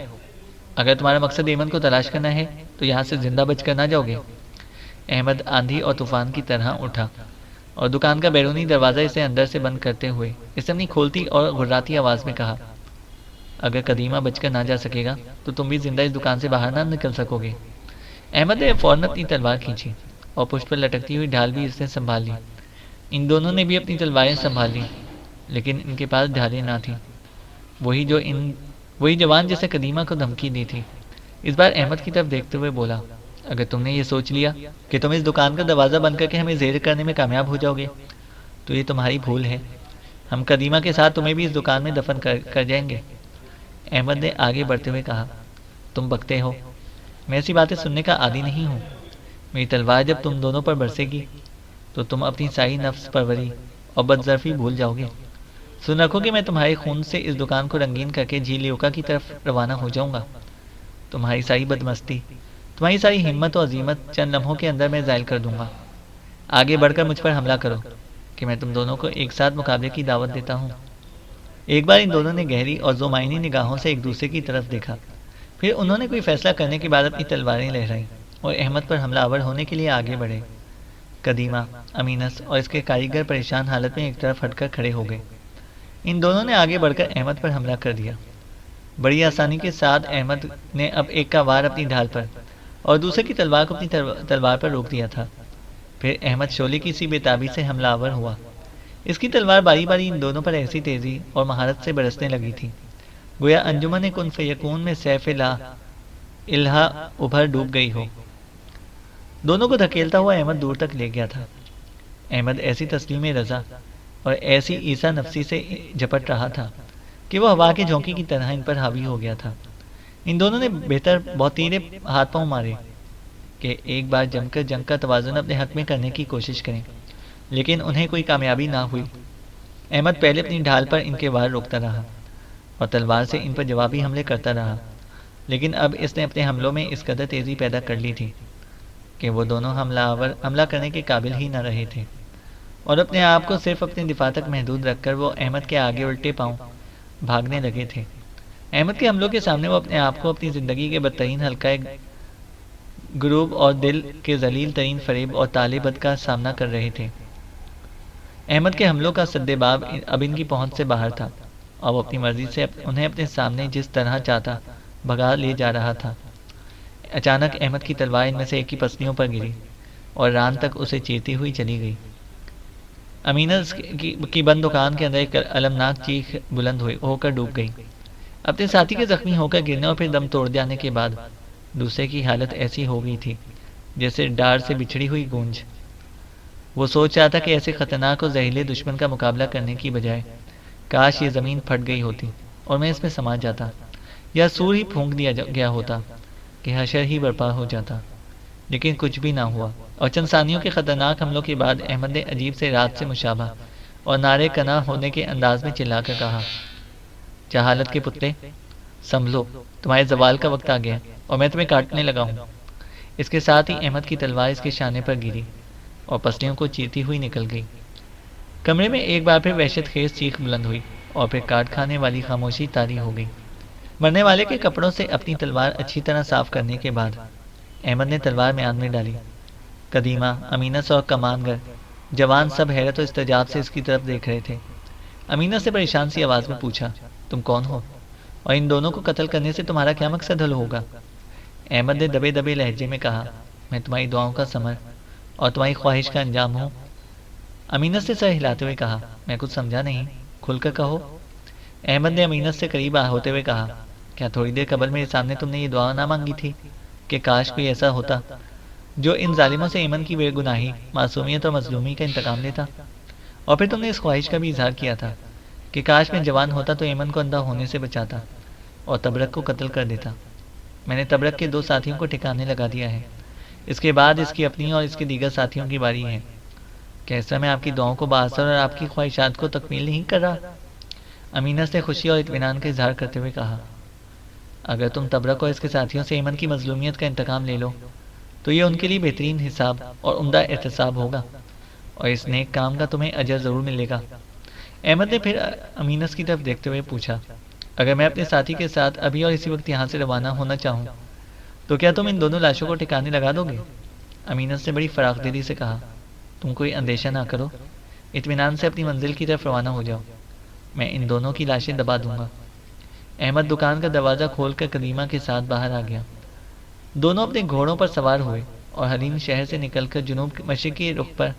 اگر تمہارا مقصد ایمن کو تلاش کرنا ہے تو یہاں سے زندہ بچ کر نہ جاؤ گے۔ احمد آندھی اور طوفان کی طرح اٹھا اور دکان کا بیرونی دروازہ اسے اندر سے بند کرتے ہوئے اس نے اپنی کھولتی اور غراتی آواز میں کہا، اگر قدیمہ بچ کر نہ جا سکے گا تو تم بھی زندہ اس دکان سے باہر نہ نکل سکو گے۔ احمد نے فوراً اپنی تلوار کھینچی اور پشت پر لٹکتی ہوئی ڈھال بھی اس نے سنبھال لی۔ ان دونوں نے بھی اپنی تلواریں سنبھال لی، لیکن ان کے پاس ڈھالیں نہ تھیں۔ وہی جوان جسے قدیمہ کو دھمکی دی تھی اس بار احمد کی طرف دیکھتے ہوئے بولا، اگر تم نے یہ سوچ لیا کہ تم اس دکان کا دروازہ بند کر کے ہمیں زیر کرنے میں کامیاب ہو جاؤ گے تو یہ تمہاری بھول ہے۔ ہم قدیمہ کے ساتھ تمہیں بھی اس دکان میں دفن کر جائیں گے۔ احمد نے آگے بڑھتے ہوئے کہا، تم بکتے ہو، میں ایسی باتیں سننے کا عادی نہیں ہوں۔ میری تلوار جب تم دونوں پر برسے گی تو تم اپنی ساری نفس پروری اور بدظرفی بھول جاؤ گے۔ سن رکھو کہ میں تمہارے خون سے اس دکان کو رنگین کر کے جھیل لیوکا کی طرف روانہ ہو جاؤں گا۔ تمہاری ساری بدمستی، تمہاری ساری ہمت و عزیمت چند لمحوں کے اندر میں زائل کر دوں گا۔ آگے بڑھ کر مجھ پر حملہ کرو کہ میں تم دونوں کو ایک ساتھ مقابلے کی دعوت دیتا ہوں۔ ایک بار ان دونوں نے گہری اور ذومعنی نگاہوں سے ایک دوسرے کی طرف دیکھا، پھر انہوں نے کوئی فیصلہ کرنے کے بعد اپنی تلواریں لہرائیں اور احمد پر حملہ آور ہونے کے لیے آگے بڑھے۔ قدیمہ، امینس اور اس کے کاریگر پریشان حالت میں ایک طرف ہٹ کر کھڑے ہو گئے۔ ان دونوں نے آگے بڑھ کر احمد پر حملہ کر دیا۔ بڑی آسانی کے ساتھ احمد نے اب ایک کا وار اپنی ڈھال پر اور دوسرے کی تلوار کو اپنی تلوار پر روک دیا تھا۔ پھر احمد شعلے کی سی بے تابی سے حملہ آور ہوا۔ اس کی تلوار باری باری ان دونوں پر ایسی تیزی اور مہارت سے برسنے لگی تھی گویا انجمن کن فیکون میں سیف لا الہا ابھر ڈوب گئی ہو۔ دونوں کو دھکیلتا ہوا احمد دور تک لے گیا تھا۔ احمد ایسی تسلیم رضا اور ایسی عیسیٰ نفسی سے جھپٹ رہا تھا کہ وہ ہوا کے جھونکی کی طرح ان پر حاوی ہو گیا تھا۔ ان دونوں نے بہتر بہت تیرے ہاتھ پاؤں مارے کہ ایک بار جم کر جنگ کا توازن اپنے حق میں کرنے کی کوشش کریں، لیکن انہیں کوئی کامیابی نہ ہوئی۔ احمد پہلے اپنی ڈھال پر ان کے وار روکتا رہا اور تلوار سے ان پر جوابی حملے کرتا رہا، لیکن اب اس نے اپنے حملوں میں اس قدر تیزی پیدا کر لی تھی کہ وہ دونوں حملہ کرنے کے قابل ہی نہ رہے تھے، اور اپنے آپ کو صرف اپنے دفاع تک محدود رکھ کر وہ احمد کے آگے الٹے پاؤں بھاگنے لگے تھے۔ احمد کے حملوں کے سامنے وہ اپنے آپ کو اپنی زندگی کے بدترین حلقہ گروب اور دل کے ذلیل ترین فریب اور تالے بد کا سامنا کر رہے تھے۔ احمد کے حملوں کا سد باب اب ان کی پہنچ سے باہر تھا اور وہ اپنی مرضی سے انہیں اپنے سامنے جس طرح چاہتا بھگا لے جا رہا تھا۔ اچانک احمد کی تلوار ان میں سے ایک کی پسلیوں پر گری اور ران تک اسے چیرتی ہوئی چلی گئی۔ امینس کی بند دکان کے اندر ایک المناک چیخ بلند ہو کر ڈوب گئی۔ اپنے ساتھی کے زخمی ہو کر گرنے اور پھر دم توڑ جانے کے بعد دوسرے کی حالت ایسی ہو گئی تھی جیسے ڈار سے بچھڑی ہوئی گونج۔ وہ سوچ رہا تھا کہ ایسے خطرناک اور زہریلے دشمن کا مقابلہ کرنے کی بجائے کاش یہ زمین پھٹ گئی ہوتی اور میں اس میں سما جاتا، یا سور ہی پھونک دیا گیا ہوتا کہ حشر ہی برپا ہو جاتا، لیکن کچھ بھی نہ ہوا۔ اور چند ثانیوں کے خطرناک حملوں کے بعد احمد نے عجیب سے رات سے مشابہ اور نعرے کنا ہونے کے انداز میں چلا کر کہا، جہالت کے پتلے، سنبھلو، تمہارے زوال کا وقت آ گیا اور میں تمہیں کاٹنے لگا ہوں۔ اس کے ساتھ ہی احمد کی تلوار اس کے شانے پر گری اور پسلیوں کو چیرتی ہوئی نکل گئی۔ کمرے میں ایک بار پھر وحشت خیز چیخ بلند ہوئی اور پھر کاٹ کھانے والی خاموشی طاری ہو گئی۔ مرنے والے کے کپڑوں سے اپنی تلوار اچھی طرح صاف کرنے کے بعد احمد نے تلوار میان میں ڈالی۔ قدیمہ، امینس اور کمانگر جوان سب حیرت و استعجاب سے اس کی طرف دیکھ رہے تھے۔ امینس سے پریشان سی آواز میں پوچھا، تم کون ہو اور ان دونوں کو قتل کرنے سے تمہارا کیا مقصد حل ہوگا؟ احمد نے دبے دبے لہجے میں کہا، میں تمہاری دعاؤں کا ثمر اور تمہاری خواہش کا انجام ہوں۔ امینس نے سر ہلاتے ہوئے کہا، میں کچھ سمجھا نہیں، کھل کر کہو۔ احمد نے امینس سے قریب ہوتے ہوئے کہا، کیا تھوڑی دیر قبل میرے سامنے تم نے یہ دعا نہ مانگی تھی کہ کاش کوئی ایسا ہوتا جو ان ظالموں سے ایمن کی بے گناہی، معصومیت اور مظلومی کا انتقام لیتا؟ اور پھر تم نے اس خواہش کا بھی اظہار کیا تھا کہ کاش میں جوان ہوتا تو ایمن کو اندھا ہونے سے بچاتا اور تبرک کو قتل کر دیتا۔ میں نے تبرک کے 2 ساتھیوں کو ٹھکانے لگا دیا ہے، اس کے بعد اس کی اپنی اور اس کے دیگر ساتھیوں کی باری ہے۔ کیسا میں آپ کی دعاؤں کو باثر اور آپ کی خواہشات کو تکمیل نہیں کر رہا؟ امینہ نے خوشی اور اطمینان کا اظہار کرتے ہوئے کہا، اگر تم تبرک اور اس کے ساتھیوں سے ایمن کی مظلومیت کا انتقام لے لو تو یہ ان کے لیے بہترین حساب اور عمدہ احتساب ہوگا، اور اس نیک کام کا تمہیں اجر ضرور ملے گا۔ احمد نے پھر امینس کی طرف دیکھتے ہوئے پوچھا، اگر میں اپنے ساتھی کے ساتھ ابھی اور اسی وقت یہاں سے روانہ ہونا چاہوں تو کیا تم ان دونوں لاشوں کو ٹھکانے لگا دو گے؟ امینس نے بڑی فراخ دلی سے کہا، تم کوئی اندیشہ نہ کرو، اطمینان سے اپنی منزل کی طرف روانہ ہو جاؤ، میں ان دونوں کی لاشیں دبا دوں گا۔ احمد دکان کا دروازہ کھول کر کریمہ کے ساتھ باہر آ گیا۔ دونوں اپنے گھوڑوں پر سوار ہوئے اور حلیم شہر سے نکل کر جنوب مشرقی رخ پر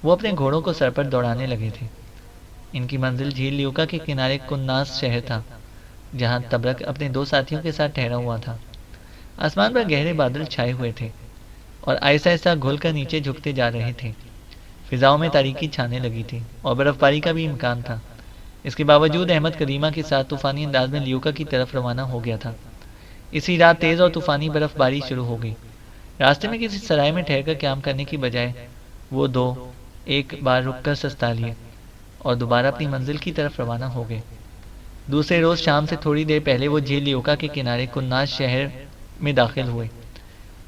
وہ اپنے گھوڑوں کو سر پر دوڑانے لگے تھے۔ ان کی منزل جھیل لیوکا کے کنارے کناس شہر تھا، جہاں تبرک اپنے 2 ساتھیوں کے ساتھ ٹھہرا ہوا تھا۔ آسمان پر گہرے بادل چھائے ہوئے تھے اور آہستہ آہستہ گھل کر نیچے جھکتے جا رہے تھے۔ فضاؤں میں تاریکی چھانے لگی تھی اور برف باری کا بھی امکان تھا۔ اس کے باوجود احمد کریمہ کے ساتھ طوفانی انداز میں لیوکا کی طرف روانہ ہو گیا تھا۔ اسی رات تیز اور طوفانی برف باری شروع ہو گئی۔ راستے میں کسی سرائے میں ٹھہر کر قیام کرنے کی بجائے وہ 2 ایک بار رک کر سستا لیے اور دوبارہ اپنی منزل کی طرف روانہ ہو گئے۔ دوسرے روز شام سے تھوڑی دیر پہلے وہ جھیل لیوکا کے کنارے کناس شہر میں داخل ہوئے۔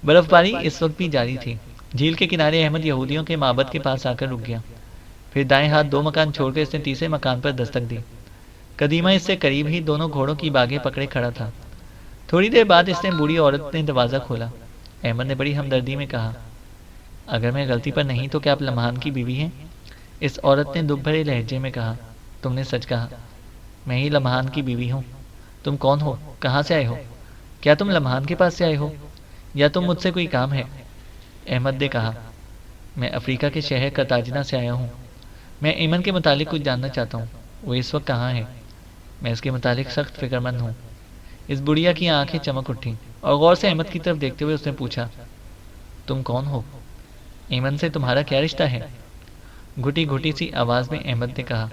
برف باری اس وقت بھی جاری تھی۔ جھیل کے کنارے احمد یہودیوں کے معبد کے پاس آ کر رک گیا۔ پھر دائیں ہاتھ 2 مکان چھوڑ کر اس نے تیسرے مکان پر دستک دی۔ قدیمہ اس سے قریب ہی دونوں گھوڑوں کی باگیں پکڑے کھڑا تھا۔ تھوڑی دیر بعد اس نے بوڑھی عورت نے دروازہ کھولا۔ احمد نے بڑی ہمدردی میں کہا، اگر میں غلطی پر نہیں تو کیا آپ لمحان کی بیوی ہیں؟ اس عورت نے دکھ بھرے لہجے میں کہا، تم نے سچ کہا، میں ہی لمحان کی بیوی ہوں۔ تم کون ہو؟ کہاں سے آئے ہو؟ کیا تم لمحان کے پاس سے آئے ہو یا تم مجھ سے کوئی کام ہے؟ احمد نے کہا، میں افریقہ کے شہر کارتاجنہ سے آیا ہوں۔ میں ایمن کے متعلق کچھ جاننا چاہتا ہوں، وہ اس وقت کہاں ہے؟ میں اس کے متعلق سخت فکر مند ہوں۔ اس بڑھیا کی آنکھیں چمک اٹھیں اور غور سے احمد کی طرف دیکھتے ہوئے اس نے پوچھا، تم کون ہو؟ ایمن سے تمہارا کیا رشتہ ہے؟ گھٹی گھٹی سی آواز میں احمد نے کہا،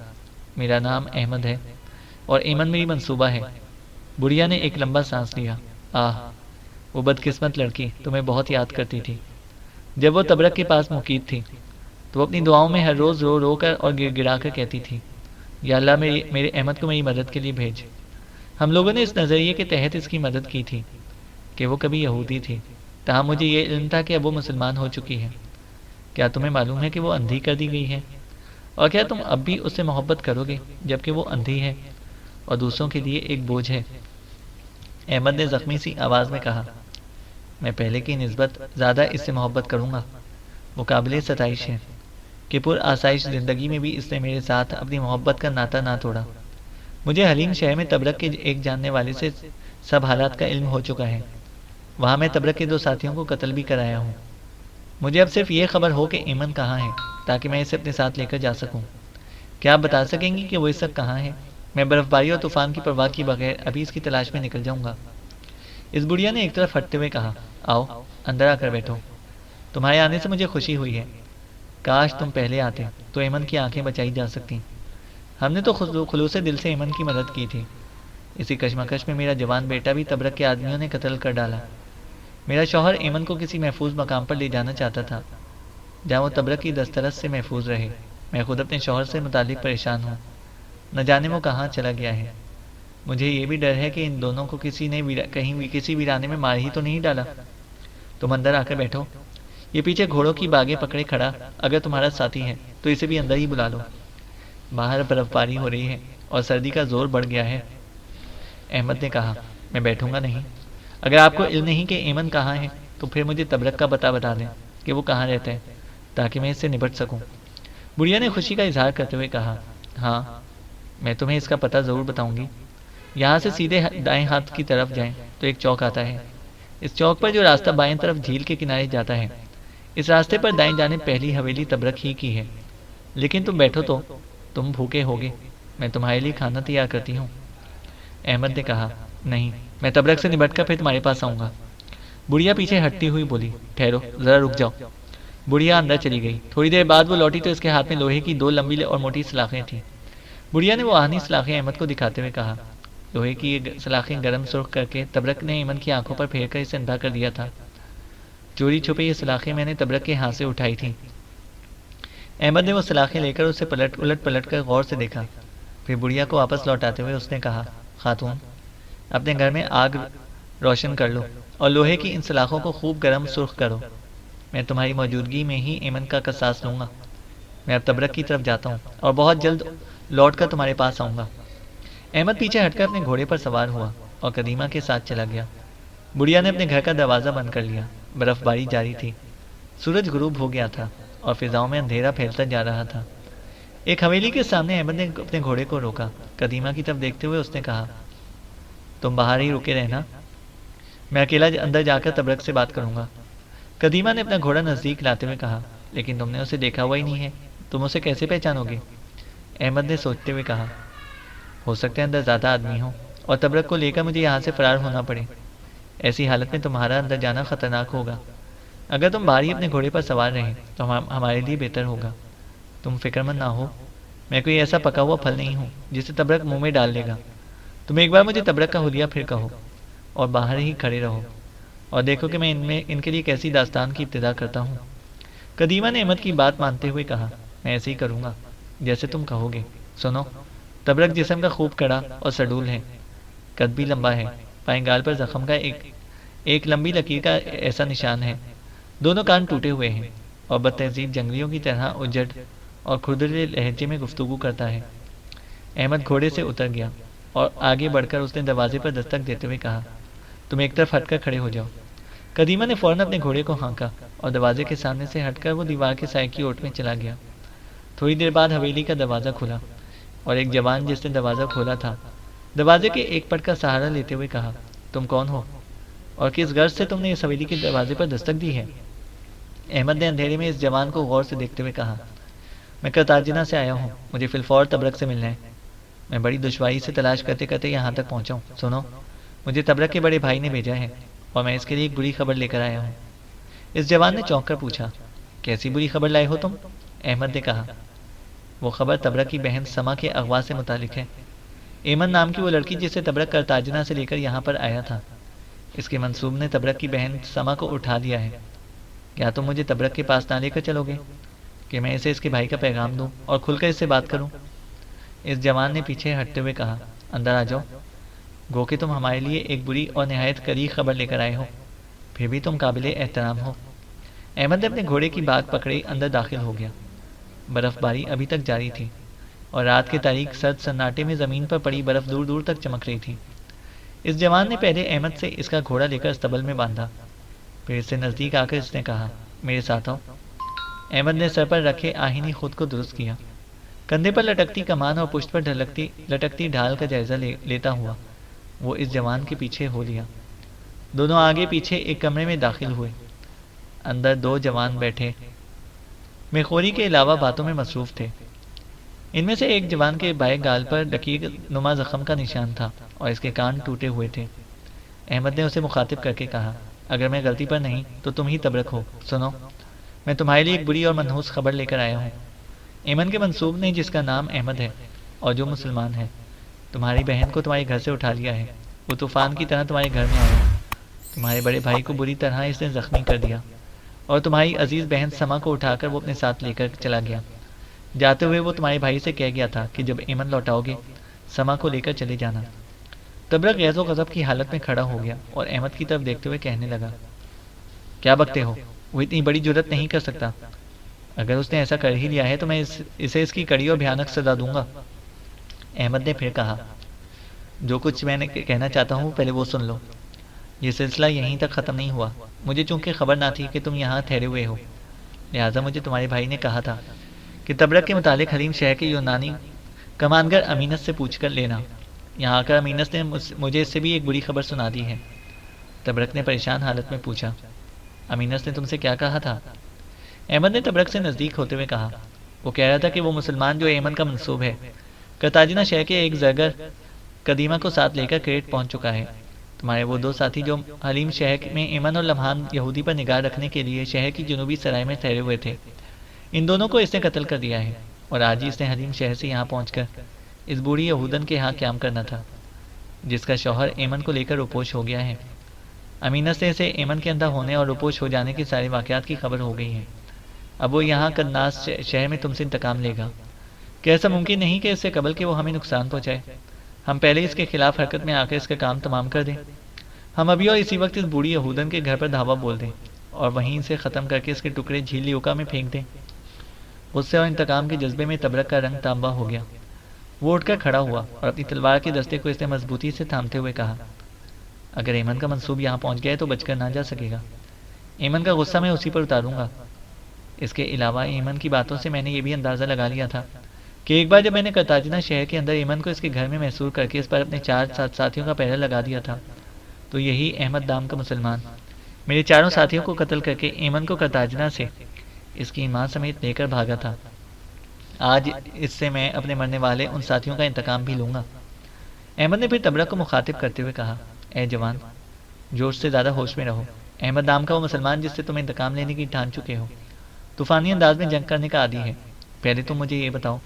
میرا نام احمد ہے اور ایمن میری منصوبہ ہے۔ بڑھیا نے ایک لمبا سانس لیا۔ آہ، وہ بدقسمت لڑکی تمہیں بہت یاد کرتی تھی۔ جب وہ تبرک کے پاس مقید تھی تو وہ اپنی دعاؤں میں ہر روز رو رو کر اور گر گڑا کر کہتی تھی، یا اللہ میرے احمد کو میری مدد کے لیے بھیج۔ ہم لوگوں نے اس نظریے کے تحت اس کی مدد کی تھی کہ وہ کبھی یہودی تھی، تاہم مجھے یہ علم تھا کہ اب وہ مسلمان ہو چکی ہے۔ کیا تمہیں معلوم ہے کہ وہ اندھی کر دی گئی ہے؟ اور کیا تم اب بھی اس سے محبت کرو گے جبکہ وہ اندھی ہے اور دوسروں کے لیے ایک بوجھ ہے؟ احمد نے زخمی سی آواز میں کہا، میں پہلے کی نسبت زیادہ اس سے محبت کروں گا۔ وہ قابل ستائش ہے کہ پر آسائش زندگی میں بھی اس نے میرے ساتھ اپنی محبت کا ناطہ نہ توڑا۔ مجھے حلیم شہر میں تبرک کے ایک جاننے والے سے سب حالات کا علم ہو چکا ہے۔ وہاں میں تبرک کے 2 ساتھیوں کو قتل بھی کرایا ہوں۔ مجھے اب صرف یہ خبر ہو کہ ایمن کہاں ہے تاکہ میں اسے اپنے ساتھ لے کر جا سکوں۔ کیا آپ بتا سکیں گی کہ وہ اس وقت کہاں ہے؟ میں برف باری اور طوفان کی پرواہ کی بغیر ابھی اس کی تلاش میں نکل جاؤں گا۔ اس بڑھیا نے ایک طرف ہٹتے ہوئے کہا، آؤ اندر آ کر بیٹھو، تمہارے آنے سے مجھے خوشی ہوئی ہے۔ کاش تم پہلے آتے تو ایمن کی آنکھیں بچائی جا سکتی۔ ہم نے تو خلوص دل سے ایمن کی مدد کی تھی۔ اسی کشمکش میں میرا جوان بیٹا بھی تبرک کے آدمیوں نے قتل کر ڈالا۔ میرا شوہر ایمن کو کسی محفوظ مقام پر لے جانا چاہتا تھا جہاں وہ تبرک کی دسترس سے محفوظ رہے۔ میں خود اپنے شوہر سے متعلق پریشان ہوں، نہ جانے وہ کہاں چلا گیا ہے۔ مجھے یہ بھی ڈر ہے کہ ان دونوں کو کسی نے کہیں بھی کسی ویرانے میں مار ہی تو نہیں ڈالا۔ تم اندر آ کر بیٹھو، یہ پیچھے گھوڑوں کی باگیں پکڑے کھڑا اگر تمہارا ساتھی ہے تو اسے بھی اندر ہی بلا لو۔ باہر برف باری ہو رہی ہے اور سردی کا زور بڑھ گیا ہے۔ احمد نے کہا، میں بیٹھوں گا نہیں۔ اگر آپ کو علم نہیں کہ ایمن کہاں ہے تو پھر مجھے تبرک کا پتہ بتا دیں کہ وہ کہاں رہتا ہے تاکہ میں اس سے نپٹ سکوں۔ بڑھیا نے خوشی کا اظہار کرتے ہوئے کہا، ہاں میں تمہیں اس کا پتہ ضرور بتاؤں گی۔ یہاں سے سیدھے دائیں ہاتھ کی طرف جائیں تو ایک چوک آتا ہے۔ اس چوک پر جو راستہ بائیں طرف جھیل کے کنارے جاتا ہے، اس راستے پر دائیں جانب پہلی حویلی تبرک ہی کی ہے۔ لیکن تم بیٹھو تو تم بھوکے ہوگے، میں تمہارے لیے کھانا تیار کرتی ہوں۔ احمد نے کہا، نہیں، میں تبرک سے نبٹ کر پھر تمہارے پاس آؤں گا۔ بڑھیا پیچھے ہٹتی ہوئی بولی، ٹھہرو ذرا رک جاؤ۔ بڑھیا اندر چلی گئی۔ تھوڑی دیر بعد وہ لوٹی تو اس کے ہاتھ میں لوہے کی 2 لمبی اور موٹی سلاخیں تھیں۔ بڑھیا نے وہ آہنی سلاخیں احمد کو دکھاتے ہوئے کہا، لوہے کی یہ سلاخیں گرم سرخ کر کے تبرک نے ایمن کی آنکھوں پر پھیر کر اسے اندھا کر دیا تھا۔ چوری چھپے یہ سلاخیں میں نے تبرک کے ہاتھ سے اٹھائی تھیں۔ احمد نے وہ سلاخیں لے کر اسے الٹ پلٹ کر غور سے دیکھا، پھر بڑھیا کو واپس لوٹاتے ہوئے اس نے کہا، خاتون، اپنے گھر میں آگ روشن کر لو اور لوہے کی ان سلاخوں کو خوب گرم سرخ کرو۔ میں تمہاری موجودگی میں ہی ایمن کا قصاص لوں گا۔ میں اب تبرک کی طرف جاتا ہوں اور بہت جلد لوٹ کر تمہارے پاس آؤں گا۔ احمد پیچھے ہٹ کر اپنے گھوڑے پر سوار ہوا اور قدیمہ کے ساتھ چلا گیا۔ بڑھیا نے اپنے گھر کا دروازہ بند کر لیا۔ برف باری جاری تھی، سورج غروب ہو گیا تھا اور فضاؤں میں اندھیرا پھیلتا جا رہا تھا۔ ایک حویلی کے سامنے احمد نے اپنے گھوڑے کو روکا۔ قدیمہ کی طرف دیکھتے ہوئے اس نے کہا، تم باہر ہی رکے رہنا، میں اکیلا اندر جا کر تبرک سے بات کروں گا۔ قدیمہ نے اپنا گھوڑا نزدیک لاتے ہوئے کہا، لیکن تم نے اسے دیکھا ہوا ہی نہیں ہے، تم اسے کیسے پہچانو گے؟ احمد نے سوچتے ہوئے کہا، ہو سکتا ہے اندر زیادہ آدمی ہوں اور تبرک کو لے کر مجھے یہاں سے فرار ہونا پڑے۔ ایسی حالت میں تمہارا اندر جانا خطرناک ہوگا۔ اگر تم باہر ہی اپنے گھوڑے پر سوار رہیں تو ہمارے لیے بہتر ہوگا۔ تم فکر مند نہ ہو، میں کوئی ایسا پکا ہوا پھل نہیں ہوں جسے تبرک منہ میں ڈال لے گا۔ تم ایک بار مجھے تبرک کا حلیہ پھر کہو اور باہر ہی کھڑے رہو اور دیکھو کہ میں ان کے لیے کیسی داستان کی ابتدا کرتا ہوں۔ قدیمہ نے احمد کی بات مانتے ہوئے کہا، میں ایسے ہی کروں گا جیسے تم کہو گے۔ سنو، تبرک جسم کا خوب کڑا اور سڈول ہے، قد بھی لمبا ہے، بائیں گال پر زخم کا ایک لمبی لکیر کا ایسا نشان ہے، دونوں کان ٹوٹے ہوئے ہیں اور بدتہذیب جنگلیوں کی طرح اجڑ اور کھردرے لہجے میں گفتگو کرتا ہے۔ احمد گھوڑے سے اتر گیا اور آگے بڑھ کر اس نے دروازے پر دستک دیتے ہوئے کہا، تم ایک طرف ہٹ کر کھڑے ہو جاؤ۔ قدیمہ نے فوراً اپنے گھوڑے کو ہانکا اور دروازے کے سامنے سے ہٹ کر وہ دیوار کے سائے کی اوٹ میں چلا گیا۔ تھوڑی دیر بعد حویلی کا دروازہ کھلا اور ایک جوان جس نے دروازہ کھولا تھا دروازے کے ایک پٹ کا سہارا لیتے ہوئے کہا، تم کون ہو اور کس غرض سے تم نے اس حویلی کے دروازے پر دستک دی ہے؟ احمد نے اندھیرے میں اس جوان کو غور سے دیکھتے ہوئے کہا، میں کرتاجنہ سے آیا ہوں، مجھے فی الفور تبرک سے ملنا ہے۔ میں بڑی دشواری سے تلاش کرتے کرتے یہاں تک پہنچا ہوں۔ سنو، مجھے تبرک کے بڑے بھائی نے بھیجا ہے اور میں اس کے لیے ایک بری خبر لے کر آیا ہوں۔ اس جوان نے چونک کر پوچھا، کیسی بری خبر لائے ہو تم؟ احمد نے کہا، وہ خبر تبرک کی بہن سما کے اغوا سے متعلق ہے۔ ایمن نام کی وہ لڑکی جسے تبرک کرتاجنہ سے لے کر یہاں پر آیا تھا، اس کے منصوب نے تبرک کی بہن سما کو اٹھا دیا ہے۔ کیا تم مجھے تبرک کے پاس نہ لے کر چلو گے کہ میں اسے اس کے بھائی کا پیغام دوں اور کھل کر اس سے بات کروں؟ اس جوان نے پیچھے ہٹتے ہوئے کہا، اندر آ جاؤ، گو کہ تم ہمارے لیے ایک بری اور نہایت کڑی خبر لے کر آئے ہو، پھر بھی تم قابل احترام ہو۔ احمد نے اپنے گھوڑے کی بات پکڑے اندر داخل ہو گیا۔ برف باری ابھی تک جاری تھی اور رات کے تاریک سرد سناٹے میں زمین پر پڑی برف دور دور تک چمک رہی تھی۔ اس جوان نے پہلے احمد سے اس کا گھوڑا لے کر استبل میں باندھا، پھر اس سے نزدیک آ کر اس نے کہا، میرے ساتھ آؤ۔ احمد نے سر پر رکھے آہنی خود کو درست کیا، کندھے پر لٹکتی کمان اور پشت پر لٹکتی ڈھال کا جائزہ لیتا ہوا وہ اس جوان کے پیچھے ہو لیا۔ دونوں آگے پیچھے ایک کمرے میں داخل ہوئے۔ اندر 2 جوان بیٹھے میخوری کے علاوہ باتوں میں مصروف تھے۔ ان میں سے ایک جوان کے بائیں گال پر لکیر نما زخم کا نشان تھا اور اس کے کان ٹوٹے ہوئے تھے۔ احمد نے اسے مخاطب کر کے کہا، اگر میں غلطی پر نہیں تو تم ہی تبرک ہو۔ سنو، میں تمہارے لیے ایک بری اور منحوس خبر لے کر آیا ہوں۔ ایمن کے منصوب نے، جس کا نام احمد ہے اور جو مسلمان ہے، تمہاری بہن کو تمہارے گھر سے اٹھا لیا ہے۔ وہ طوفان کی طرح تمہارے گھر میں آیا، تمہارے بڑے بھائی کو بری طرح اس نے زخمی کر دیا اور تمہاری عزیز بہن سما کو اٹھا کر وہ اپنے ساتھ لے کر چلا گیا۔ جاتے ہوئے وہ تمہارے بھائی سے کہہ گیا تھا کہ جب ایمن لوٹاؤ گے سما کو لے کر چلے جانا۔ تبرک غیظ و غضب کی حالت میں کھڑا ہو گیا اور احمد کی طرف دیکھتے ہوئے کہنے لگا، کیا بکتے ہو، وہ اتنی بڑی جرت نہیں کر سکتا۔ اگر اس نے ایسا کر ہی لیا ہے تو میں اسے اس کی کڑی اور بھیانک سزا دوں گا۔ احمد نے پھر کہا، جو کچھ میں نے کہنا چاہتا ہوں پہلے وہ سن لو۔ یہ سلسلہ یہیں تک ختم نہیں ہوا۔ مجھے چونکہ خبر نہ تھی کہ تم یہاں ٹھہرے ہوئے ہو، لہٰذا مجھے تمہارے بھائی نے کہا تھا کہ تبرک کے متعلق حلیم شہر کے یونانی کمانگر امینس سے پوچھ کر لینا۔ یہاں آ کر امینس نے مجھے اس سے بھی ایک بری خبر سنا دی ہے۔ تبرک نے پریشان حالت میں پوچھا، امینس نے تم سے کیا کہا تھا؟ احمد نے تبرک سے نزدیک ہوتے ہوئے کہا، وہ کہہ رہا تھا کہ وہ مسلمان جو ایمن کا منصوب ہے، کرتاجنہ شہر کے ایک زرگر قدیمہ کو ساتھ لے کر کریٹ پہنچ چکا ہے تمہارے وہ دو ساتھی جو حلیم شہر میں ایمن اور لمحان یہودی پر نگاہ رکھنے کے لیے شہر کی جنوبی سرائے میں ٹھہرے ہوئے تھے، ان دونوں کو اس نے قتل کر دیا ہے، اور آج ہی اس نے حلیم شہر سے یہاں پہنچ کر اس بوڑھی یہودن کے ہاں قیام کرنا تھا جس کا شوہر ایمن کو لے کر روپوش ہو گیا ہے۔ امینہ سے اسے ایمن کے اندھا ہونے اور روپوش ہو جانے کے سارے واقعات کی خبر ہو گئی ہے۔ اب وہ یہاں کناس شہر میں تم سے انتقام لے گا۔ کیا ایسا ممکن نہیں کہ اس سے قبل کہ وہ ہمیں نقصان پہنچائے ہم پہلے اس کے خلاف حرکت میں آ کر اس کا کام تمام کر دیں؟ ہم ابھی اور اسی وقت اس بوڑھی یہودن کے گھر پر دھاوا بول دیں اور وہیں اسے ختم کر کے اس کے ٹکڑے جھیل لیوکا میں پھینک دیں۔ غصے اور انتقام کے جذبے میں تبرک کا رنگ تانبا ہو گیا۔ وہ اٹھ کر کھڑا ہوا اور اپنی تلوار کے دستے کو اس نے مضبوطی سے تھامتے ہوئے کہا، اگر ایمن کا منصوب یہاں پہنچ گیا ہے تو بچ کر نہ جا سکے گا۔ ایمن کا غصہ میں اسی پر اتاروں گا۔ اس کے علاوہ ایمن کی باتوں سے میں نے یہ بھی اندازہ لگا لیا تھا کہ ایک بار جب میں نے کرتاجنا شہر کے اندر ایمن کو اس کے گھر میں محصور کر کے اس پر اپنے 4 ساتھیوں کا پہرا لگا دیا تھا تو یہی احمد دام کا مسلمان میرے 4 ساتھیوں کو قتل کر کے ایمن کو کرتاجنا سے اس کی ماں سمیت لے کر بھاگا تھا۔ آج اس سے میں اپنے مرنے والے ان ساتھیوں کا انتقام بھی لوں گا۔ احمد نے پھر تبرک کو مخاطب کرتے ہوئے کہا، اے جوان، جوش سے زیادہ ہوش میں رہو۔ احمد دام کا وہ مسلمان جس سے تم انتقام لینے کی ٹھان چکے ہو طوفانی انداز میں جنگ کرنے کا عادی ہے۔ پہلے تم مجھے یہ بتاؤ،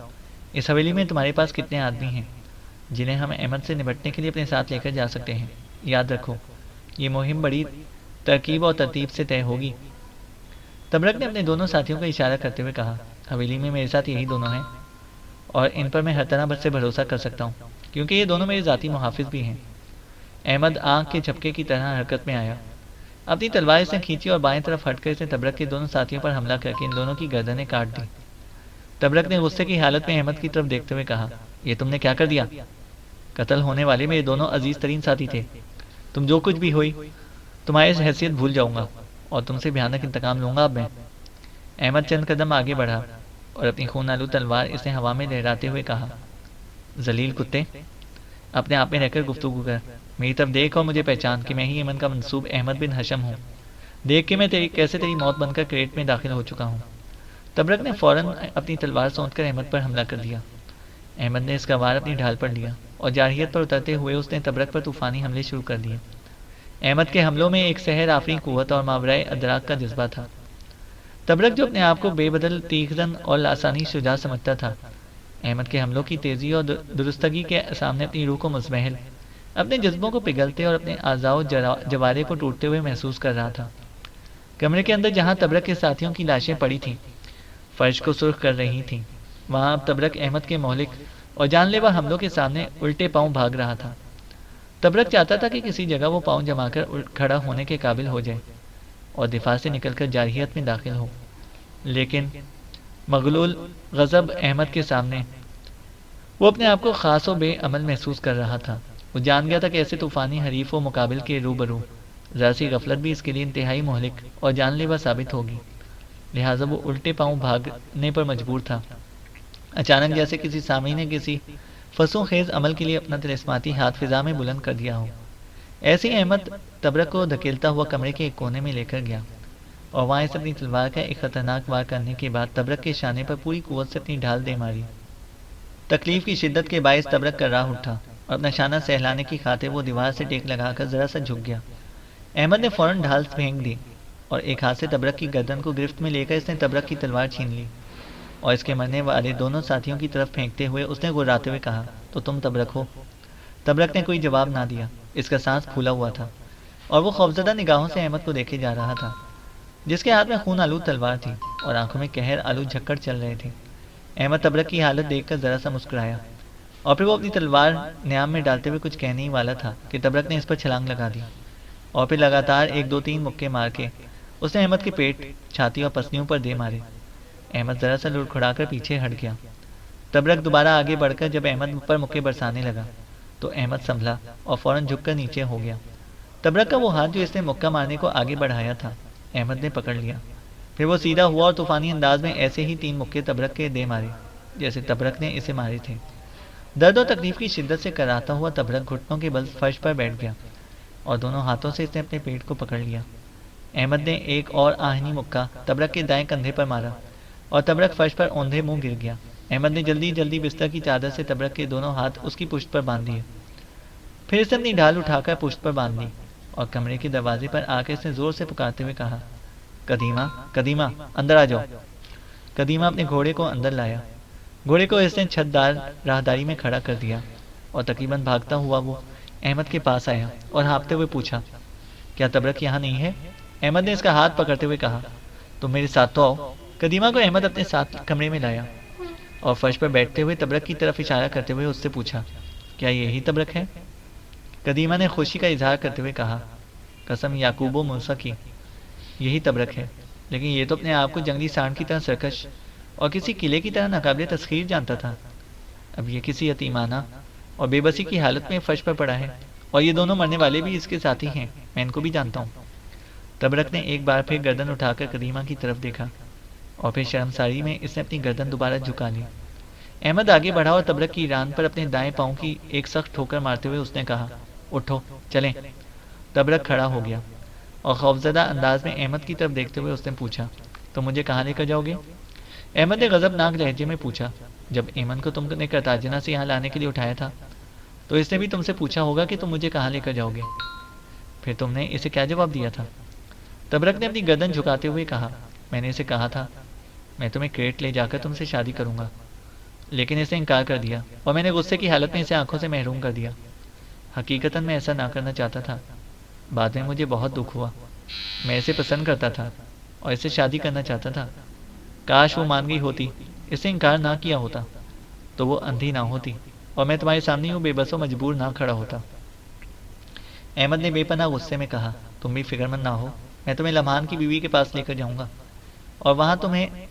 اس حویلی میں تمہارے پاس کتنے آدمی ہیں جنہیں ہم احمد سے نمٹنے کے لیے اپنے ساتھ لے کر جا سکتے ہیں؟ یاد رکھو، یہ مہم بڑی ترکیب اور ترتیب سے طے ہوگی۔ تبرک نے اپنے دونوں ساتھیوں کا اشارہ کرتے ہوئے کہا، حویلی میں میرے ساتھ یہی دونوں ہیں اور ان پر میں ہر طرح سے بھروسہ کر سکتا ہوں کیونکہ یہ دونوں میرے ذاتی محافظ بھی ہیں۔ احمد آنکھ کے جھپکے کی طرح حرکت میں آیا، اپنی تلوار اس نے کھینچی اور بائیں طرف ہٹ کر اس نے تبرک کے دونوں ساتھیوں پر حملہ کر کے ان دونوں کی گردنیں کاٹ دی۔ تبرک نے غصے کی حالت میں احمد کی طرف دیکھتے ہوئے کہا، یہ تم نے کیا کر دیا؟ قتل ہونے والے میرے دونوں عزیز ترین ساتھی تھے، تم جو کچھ بھی ہوئی تمہاری حیثیت بھول جاؤں گا اور تم سے بھیانک انتقام لوں گا اب میں۔ احمد چند قدم آگے بڑھا اور اپنی خون آلود تلوار اس نے ہوا میں لہراتے ہوئے کہا، ذلیل کتے، اپنے آپ میں رہ کر گفتگو کر، میری طرف دیکھ اور مجھے پہچان کہ میں ہی ایمن کا منصوب احمد بن حشم ہوں۔ دیکھ کہ میں کیسے تیری موت بن کر کریٹ میں داخل ہو چکا ہوں۔ تبرک نے فوراً اپنی تلوار سونت کر احمد پر حملہ کر دیا۔ احمد نے اس کا وار اپنی ڈھال پر لیا اور جارحیت پر اترتے ہوئے اس نے تبرک پر طوفانی حملے شروع کر دیے۔ احمد کے حملوں میں ایک سحر آفریں قوت اور ماورائے ادراک کا جذبہ تھا۔ تبرک جو اپنے آپ کو بے بدل تیزن اور لاسانی شجاع سمجھتا تھا، احمد کے حملوں کی تیزی اور درستگی کے سامنے اپنی روح کو مزمحل، اپنے جذبوں کو پگھلتے اور اپنے اعضاء و جوارے کو ٹوٹتے ہوئے محسوس کر رہا تھا۔ کمرے کے اندر جہاں تبرک کے ساتھیوں کی لاشیں پڑی تھیں، فرش کو سرخ کر رہی تھیں، وہاں اب تبرک احمد کے مہلک اور جان لیوا حملوں کے سامنے الٹے پاؤں بھاگ رہا تھا۔ تبرک چاہتا تھا کہ کسی جگہ وہ پاؤں جما کر کھڑا ہونے کے قابل ہو جائے اور دفاع سے نکل کر جارحیت میں داخل ہو، لیکن مغلول غضب احمد کے سامنے وہ اپنے آپ کو خاص و بے عمل محسوس کر رہا تھا۔ وہ جان گیا تھا کہ ایسے طوفانی حریف و مقابل کے روبرو ذرا سی غفلت بھی اس کے لیے انتہائی مہلک اور جان لیوا ثابت ہوگی، لہٰذا وہ الٹے پاؤں بھاگنے پر مجبور تھا۔ اچانک جیسے کسی سامعین نے کسی فسوں خیز عمل کے لیے اپنا طلسماتی ہاتھ فضا میں بلند کر دیا ہو، ایسے ہی احمد تبرک کو دھکیلتا ہوا کمرے کے ایک کونے میں لے کر گیا اور وہاں اس اپنی تلوار کا ایک خطرناک وار کرنے کے بعد تبرک کے شانے پر پوری قوت سے اپنی ڈھال دے ماری۔ تکلیف کی شدت کے باعث تبرک کا راہ اٹھا اور اپنا شانہ سہلانے کی خاطر وہ دیوار سے ٹیک لگا کر ذرا سا جھک گیا۔ احمد نے فوراً ڈھال پھینک دی اور ایک ہاتھ سے تبرک کی گردن کو گرفت میں لے کر اس نے تبرک کی تلوار چھین لی اور اس کے مرنے والے دونوں ساتھیوں کی طرف پھینکتے ہوئے اس نے گراتے ہوئے کہا، تو تم تبرک ہو؟ تبرک نے کوئی جواب نہ دیا، اس کا سانس پھولا ہوا تھا اور وہ خوفزدہ نگاہوں سے احمد کو دیکھے جا رہا تھا جس کے ہاتھ میں خون آلود تلوار تھی اور آنکھوں میں قہر آلود جھکڑ چل رہے تھے۔ احمد تبرک کی حالت دیکھ کر ذرا سا مسکرایا اور پھر وہ اپنی تلوار نیام میں ڈالتے ہوئے کچھ کہنے ہی والا تھا کہ تبرک نے اس پر چھلانگ لگا دی اور پھر لگاتار 1 2 3 مکے مار کے اس نے احمد کے پیٹ، چھاتی اور پسلیوں پر دے مارے۔ احمد ذرا سا لڑکھڑا کر پیچھے ہٹ گیا۔ تبرک دوبارہ آگے بڑھ کر جب احمد پر مکے برسانے لگا تو احمد سنبھلا اور فوراً جھک کر نیچے ہو گیا۔ تبرک کا وہ ہاتھ جو اس نے مکہ مارنے کو آگے بڑھایا تھا احمد نے پکڑ لیا، پھر وہ سیدھا ہوا اور طوفانی انداز میں ایسے ہی 3 مکے تبرک کے دے مارے جیسے تبرک نے اسے مارے تھے۔ درد و تکلیف کی شدت سے کراہتا ہوا تبرک گھٹنوں کے بل فرش پر بیٹھ گیا اور دونوں ہاتھوں سے اس نے اپنے پیٹ کو پکڑ لیا۔ احمد نے ایک اور آہنی مکہ تبرک کے دائیں کندھے پر مارا اور تبرک فرش پر اوندھے منہ گر گیا۔ احمد نے جلدی جلدی بستر کی چادر سے تبرک کے دونوں ہاتھ اس کی پشت پر باندھ دیے، پھر اس نے اپنی ڈھال اٹھا کر پشت پر باندھ لی اور کمرے کے دروازے پر آ کے اس نے زور سے پکارتے ہوئے کہا، قدیمہ قدیمہ اندر آ جاؤ۔ قدیمہ اپنے گھوڑے کو اندر لایا۔ گھوڑے کو اس نے چھت دار راہداری میں کھڑا کر دیا اور تقریباً بھاگتا ہوا وہ احمد کے پاس آیا اور ہانپتے ہوئے پوچھا، کیا تبرک یہاں نہیں ہے؟ احمد نے اس کا ہاتھ پکڑتے ہوئے کہا، تم میرے ساتھ تو آؤ۔ قدیمہ کو احمد اپنے ساتھ کمرے میں لایا اور فرش پر بیٹھتے ہوئے تبرک کی طرف اشارہ کرتے ہوئے اس سے پوچھا، کیا یہی تبرک ہے؟ قدیمہ نے خوشی کا اظہار کرتے ہوئے کہا، قسم یعقوب و موسیٰ کی، یہی تبرک ہے، لیکن یہ تو اپنے آپ کو جنگلی سانڈ کی طرح سرکش اور کسی قلعے کی طرح ناقابل تسخیر جانتا تھا۔ اب یہ کسی یتیمانہ اور بے بسی کی حالت میں فرش پر پڑا ہے، اور یہ دونوں مرنے والے بھی اس کے ساتھی ہیں، میں ان کو بھی جانتا ہوں۔ تبرک نے ایک بار پھر گردن اٹھا کر قدیمہ کی طرف دیکھا اور پھر شرمساری میں اس نے اپنی گردن دوبارہ جھکا لی۔ احمد آگے بڑھا اور تبرک کی ران پر اپنے دائیں پاؤں کی ایک سخت ٹھوکر مارتے ہوئے اس نے کہا، اٹھو چلیں۔ تبرک کھڑا ہو گیا اور خوفزدہ انداز میں احمد کی طرف دیکھتے ہوئے اس نے پوچھا، تم مجھے کہاں لے کر جاؤ گے؟ احمد نے غضبناک لہجے میں پوچھا، جب ایمن کو تم نے کرتاجنا سے یہاں لانے کے لیے اٹھایا تھا تو اس نے بھی تم سے پوچھا ہوگا کہ تم مجھے کہاں لے کر جاؤ گے، پھر تم نے اسے کیا جواب دیا تھا؟ تبرک نے اپنی گردن جھکاتے ہوئے کہا، میں نے اسے کہا تھا میں تمہیں کریٹ لے جا کر تم سے شادی کروں گا، لیکن اس نے انکار کر دیا اور میں نے غصے کی حالت میں اسے آنکھوں سے محروم کر دیا۔ حقیقتاً میں ایسا نہ کرنا چاہتا تھا، بعد میں مجھے بہت دکھ ہوا، میں اسے پسند کرتا تھا اور اسے شادی کرنا چاہتا تھا۔ کاش وہ مان گئی ہوتی، اسے انکار نہ کیا ہوتا تو وہ اندھی نہ ہوتی اور میں تمہارے سامنے ہوں بے بس و مجبور نہ کھڑا ہوتا۔ احمد نے بے پناہ غصے میں کہا، تم بھی فکر مند نہ ہو، میں تمہیں لمحان کی بیوی کے پاس لے کر جاؤں گا اور وہاں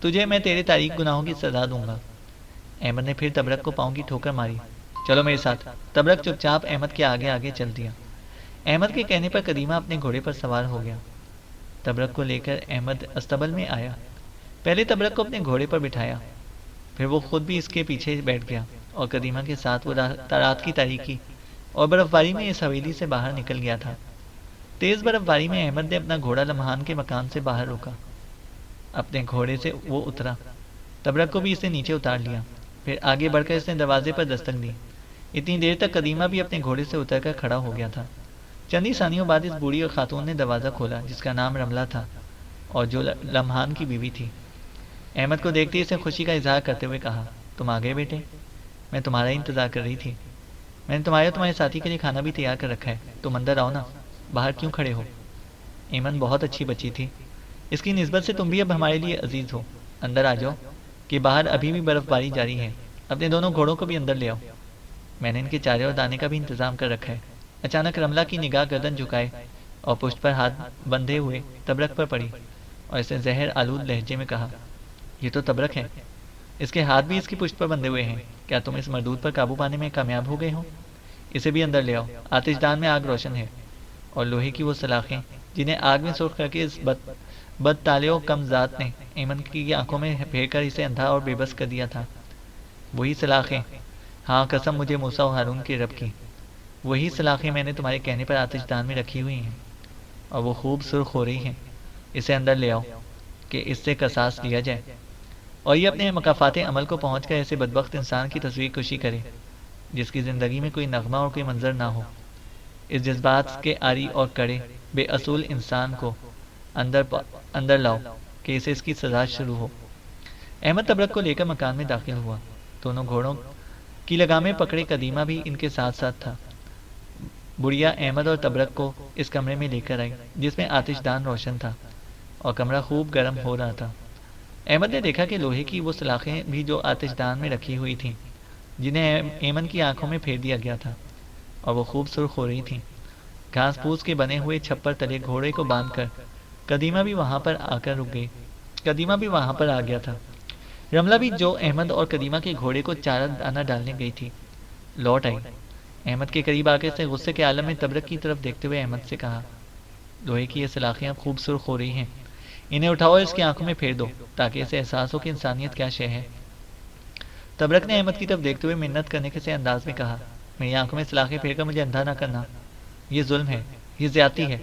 تجھے میں تیرے تاریک گناہوں کی سزا دوں گا۔ احمد نے پھر تبرک کو پاؤں کی ٹھوکر ماری۔ چلو میرے ساتھ۔ تبرک چپ چاپ احمد کے آگے آگے چل دیا۔ احمد کے کہنے پر قدیمہ اپنے گھوڑے پر سوار ہو گیا۔ تبرک کو لے کر احمد استبل میں آیا۔ پہلے تبرک کو اپنے گھوڑے پر بٹھایا، پھر وہ خود بھی اس کے پیچھے بیٹھ گیا اور قدیمہ کے ساتھ وہ رات کی تاریکی اور برف باری میں اس حویلی سے باہر نکل گیا تھا۔ تیز برف باری میں احمد نے اپنا گھوڑا لمحان کے مکان سے باہر روکا۔ اپنے گھوڑے سے وہ اترا، تبرک کو بھی اس نے نیچے اتار لیا، پھر آگے بڑھ کر اس نے دروازے پر دستک دی۔ اتنی دیر تک قدیمہ بھی اپنے گھوڑے سے اتر کر کھڑا ہو گیا تھا۔ چند ہی ثانیوں بعد اس بوڑھی اور خاتون نے دروازہ کھولا جس کا نام رملہ تھا اور جو لمحان کی بیوی تھی۔ احمد کو دیکھتے ہی اس نے خوشی کا اظہار کرتے ہوئے کہا، تم آ گئے بیٹے، میں تمہارا ہی انتظار کر رہی تھی۔ میں نے تمہارے ساتھی کے لیے کھانا بھی تیار کر رکھا ہے، تم اندر آؤ نا، باہر کیوں کھڑے ہو؟ ایمن بہت اچھی بچی تھی، اس کی نسبت سے تم بھی اب ہمارے لیے عزیز ہو، اندر آ جاؤ کہ باہر ابھی بھی برف باری جاری ہے، اپنے دونوں گھوڑوں کو بھی اندر لے آؤ، میں نے ان کے چارے اور دانے کا بھی انتظام کر رکھا ہے۔ اچانک رملہ کی نگاہ گردن جھکائے اور پشت پر ہاتھ بندھے ہوئے تبرک پر پڑی اور اس نے زہر آلود لہجے میں کہا، یہ تو تبرک ہے، اس کے ہاتھ بھی اس کی پشت پر بندھے ہوئے ہیں، کیا تم اس مردود پر قابو پانے میں کامیاب ہو گئے ہو؟ اسے بھی اندر لے آؤ، آتش دان میں آگ روشن ہے اور لوہے کی وہ سلاخیں جنہیں آگ میں سرخ کر کے اس بد تالے و کم ذات نے ایمن کی آنکھوں میں پھیر کر اسے اندھا اور بے بس کر دیا تھا، وہی سلاخیں، ہاں قسم مجھے موسیٰ و ہارون کے رب کی، وہی سلاخیں میں نے تمہارے کہنے پر آتش دان میں رکھی ہوئی ہیں اور وہ خوب سرخ ہو رہی ہیں، اسے اندر لے آؤ کہ اس سے قصاص لیا جائے اور یہ اپنے مکافات عمل کو پہنچ کر ایسے بدبخت انسان کی تصویر کشی کرے جس کی زندگی میں کوئی نغمہ اور کوئی منظر نہ ہو۔ اس جذبات کے عاری اور کڑے بے اصول انسان کو اندر لاؤ کہ اسے اس کی سزا شروع ہو۔ احمد تبرک کو لے کر مکان میں داخل ہوا، دونوں گھوڑوں کی لگامیں پکڑے قدیمہ بھی ان کے ساتھ ساتھ تھا۔ بڑھیا احمد اور تبرک کو اس کمرے میں لے کر آئی جس میں آتش دان روشن تھا اور کمرہ خوب گرم ہو رہا تھا۔ احمد نے دیکھا کہ لوہے کی وہ سلاخیں بھی جو آتش دان میں رکھی ہوئی تھیں جنہیں ایمن کی آنکھوں میں پھیر دیا گیا تھا اور وہ خوب سرخ ہو رہی تھیں۔ گھاس پھوس کے بنے ہوئے چھپر تلے گھوڑے کو باندھ کر قدیمہ بھی وہاں پر آ کر رک گئی۔ قدیمہ بھی وہاں پر آ گیا تھا۔ رملہ بھی جو احمد اور قدیمہ کے گھوڑے کو چارہ دانہ ڈالنے گئی تھی لوٹ آئی۔ احمد کے قریب آ کے اس نے غصے کے عالم میں تبرک کی طرف دیکھتے ہوئے احمد سے کہا، لوہے کی یہ سلاخیں اب خوب سرخ ہو رہی ہیں، انہیں اٹھاؤ اور اس کی آنکھوں میں پھیر دو تاکہ اسے احساس ہو کہ انسانیت کیا شے ہے۔ تبرک نے احمد کی طرف دیکھتے ہوئے منت کرنے کے سے انداز میں کہا، میری آنکھوں میں سلاخیں پھیر کر مجھے اندھا نہ کرنا، یہ ظلم ہے، یہ زیادتی ہے،